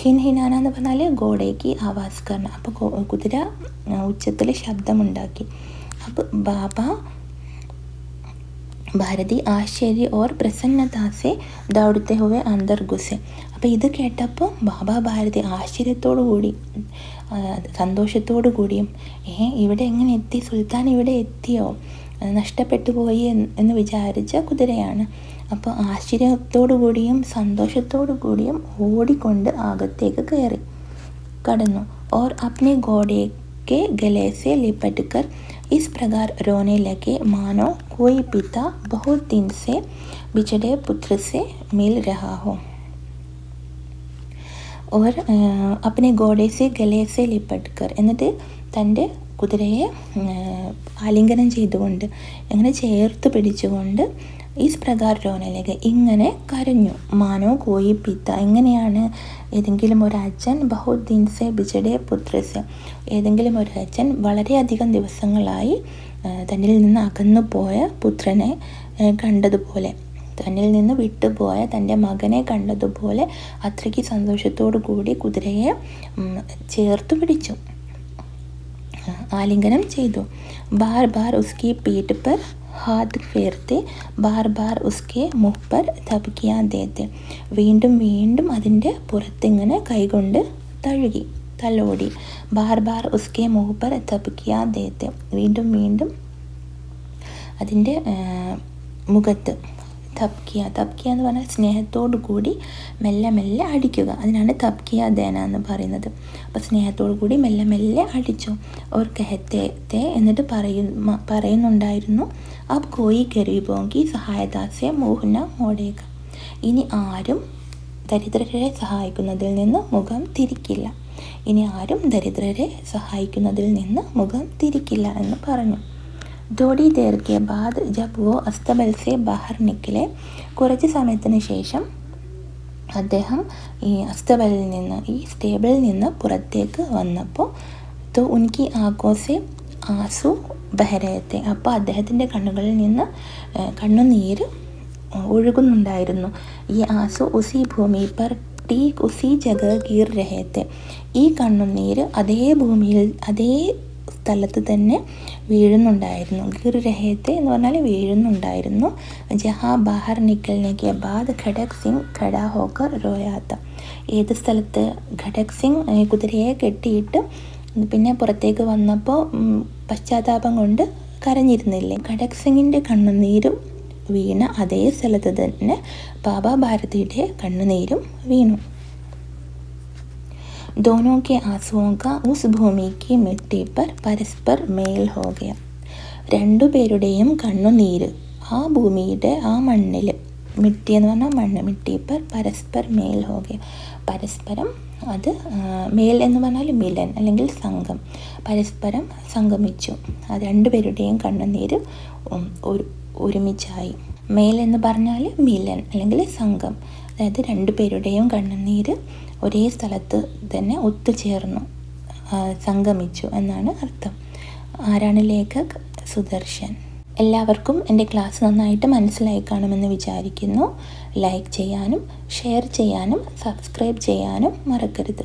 ഹിൻഹിനാന എന്ന് പറഞ്ഞാൽ ഗോഡയ്ക്ക് ആവാസ് കർണ. അപ്പോൾ കുതിര ഉച്ചത്തിൽ ശബ്ദമുണ്ടാക്കി. അപ്പോൾ ബാബാ ഭാരതി ആശ്ചര്യ ഓർ പ്രസന്നതാ സെ ദൗഡത്തെ ഹുവെ അന്തർ ഗുസെ. അപ്പോൾ ഇത് കേട്ടപ്പോൾ ബാബാ ഭാരതി ആശ്ചര്യത്തോടു കൂടി, സന്തോഷത്തോടു കൂടിയും, ഇവിടെ എങ്ങനെ എത്തി, സുൽത്താൻ ഇവിടെ എത്തിയോ, നഷ്ടപ്പെട്ടു പോയി എന്ന് വിചാരിച്ച കുതിരയാണ്. അപ്പോൾ ആശ്ചര്യത്തോടു കൂടിയും സന്തോഷത്തോടു കൂടിയും ഓടിക്കൊണ്ട് അകത്തേക്ക് കടന്നു. ഓർ അപ്നെ ഗോഡെ के गले से लिपट कर इस प्रकार रोने लगे मानो कोई पिता बहुत दिन से बिछड़े पुत्र से मिल रहा हो और अपने घोड़े से गले से लिपट कर എന്നിട്ട് തൻ്റെ കുതിരയെ ആലിംഗനം ചെയ്തുകൊണ്ട് അങ്ങനെ ചേർത്ത് പിടിച്ചുകൊണ്ട് ഈസ് പ്രകാർ രോനലക ഇങ്ങനെ കരഞ്ഞു. മാനോ കോയി പിത്ത, എങ്ങനെയാണ് ഏതെങ്കിലും ഒരു അച്ഛൻ ബഹുത് ദിൻസെ ബിജഡെ പുത്രസ്, ഏതെങ്കിലും ഒരു അച്ഛൻ വളരെയധികം ദിവസങ്ങളായി തന്നിൽ നിന്ന് അകന്നു പോയ പുത്രനെ കണ്ടതുപോലെ, തന്നിൽ നിന്ന് വിട്ടുപോയ തൻ്റെ മകനെ കണ്ടതുപോലെ അത്രയ്ക്ക് സന്തോഷത്തോടു കൂടി കുതിരയെ ചേർത്തു പിടിച്ചു, ആലിംഗനം ചെയ്തു. ബാർ ബാർ ഉസ്കി പീഠ് പർ ഹാത്ത് ഫേർത്തെ ബാർ ബാർ ഉസ്കെ മുഹ് പർ തബ്കിയാ ദേത്തെ, വീണ്ടും വീണ്ടും അതിൻ്റെ പുറത്തിങ്ങനെ കൈകൊണ്ട് തലോടി. ബാർ ബാർ ഉസ്കെ മുഹ് പർ തബ്കിയാ ദേത്തെ, വീണ്ടും വീണ്ടും അതിൻ്റെ മുഖത്ത്. തബ്കിയ എന്ന് പറഞ്ഞാൽ സ്നേഹത്തോടു കൂടി മെല്ലെ മെല്ലെ അടിക്കുക, അതിനാണ് തബ്കിയ ദേന എന്ന് പറയുന്നത്. അപ്പോൾ സ്നേഹത്തോടു കൂടി മെല്ലെ മെല്ലെ അടിച്ചു. ഓർ കഹത്തെ എന്നിട്ട് പറയുന്നുണ്ടായിരുന്നു, അബ് കോയി ഗരീബോങ്കി സഹായദാസെ മോഹന മോടേക, ഇനി ആരും ദരിദ്രരെ സഹായിക്കുന്നതിൽ നിന്ന് മുഖം തിരിക്കില്ല, ഇനി ആരും ദരിദ്രരെ സഹായിക്കുന്നതിൽ നിന്ന് മുഖം തിരിക്കില്ല എന്ന് പറഞ്ഞു. थोड़ी देर के बाद जब वो अस्तबल से बाहर निकले, കുറച്ച് സമയത്തിന് ശേഷം അദ്ദേഹം ഈ അസ്തബലിൽ നിന്ന്, ഈ സ്റ്റേബിളിൽ നിന്ന് പുറത്തേക്ക് വന്നപ്പോൾ തോ ഉൻകി ആങ്കോ സെ ആസു ബഹരത്തെ, അപ്പോൾ അദ്ദേഹത്തിൻ്റെ കണ്ണുകളിൽ നിന്ന് കണ്ണുനീര് ഒഴുകുന്നുണ്ടായിരുന്നു. ഈ ആസു ഉസി ഭൂമി പർ ടീക് ഉസി ജഗ ഗീർ രഹത്തെ, ഈ കണ്ണുനീര് അതേ ഭൂമിയിൽ അതേ സ്ഥലത്ത് തന്നെ വീഴുന്നുണ്ടായിരുന്നു. ഗിർ രഹത്തെ എന്ന് പറഞ്ഞാൽ വീഴുന്നുണ്ടായിരുന്നു. ജഹാ ബാഹർ നിക്കൽനെ കെ ബാദ് ഖഡക് സിംഗ് ഖടാ ഹോക്കർ റോയാത്ത, ഏത് സ്ഥലത്ത് ഖഡക് സിംഗ് കുതിരയെ കെട്ടിയിട്ട് പിന്നെ പുറത്തേക്ക് വന്നപ്പോൾ പശ്ചാത്താപം കൊണ്ട് കരഞ്ഞിരുന്നില്ലേ, ഖഡക് സിംഗിൻ്റെ കണ്ണുനീരും വീണ അതേ സ്ഥലത്ത് തന്നെ ബാബാ ഭാരതിയുടെ കണ്ണുനീരും വീണു. दोनों के आंसुओं का उस भूमि की मिट्टी पर परस्पर मेल हो गया, രണ്ടുപേരുടെയും കണ്ണുനീര് ആ ഭൂമിയുടെ ആ മണ്ണിൽ, മിട്ടി എന്ന് പറഞ്ഞാൽ മണ്ണ്, മിട്ടി പർ പരസ്പർ മേൽ ഹോ ഗയ, പരസ്പരം അത് മേൽ എന്ന് പറഞ്ഞാൽ മിലൻ അല്ലെങ്കിൽ സംഘം, പരസ്പരം സംഗമിച്ചു. അത് രണ്ടുപേരുടെയും കണ്ണുനീര് ഒരുമിച്ചായി. മേൽ എന്ന് പറഞ്ഞാൽ മിലൻ അല്ലെങ്കിൽ സംഘം, അതായത് രണ്ടുപേരുടെയും കണ്ണുനീര് ഒരേ സ്ഥലത്ത് തന്നെ ഒത്തുചേർന്നു, സംഗമിച്ചു എന്നാണ് അർത്ഥം. ആരാണ് ലേഖക്? സുദർശൻ. എല്ലാവർക്കും എൻ്റെ ക്ലാസ് നന്നായിട്ട് മനസ്സിലായി കാണുമെന്ന് വിചാരിക്കുന്നു. ലൈക്ക് ചെയ്യാനും ഷെയർ ചെയ്യാനും സബ്സ്ക്രൈബ് ചെയ്യാനും മറക്കരുത്.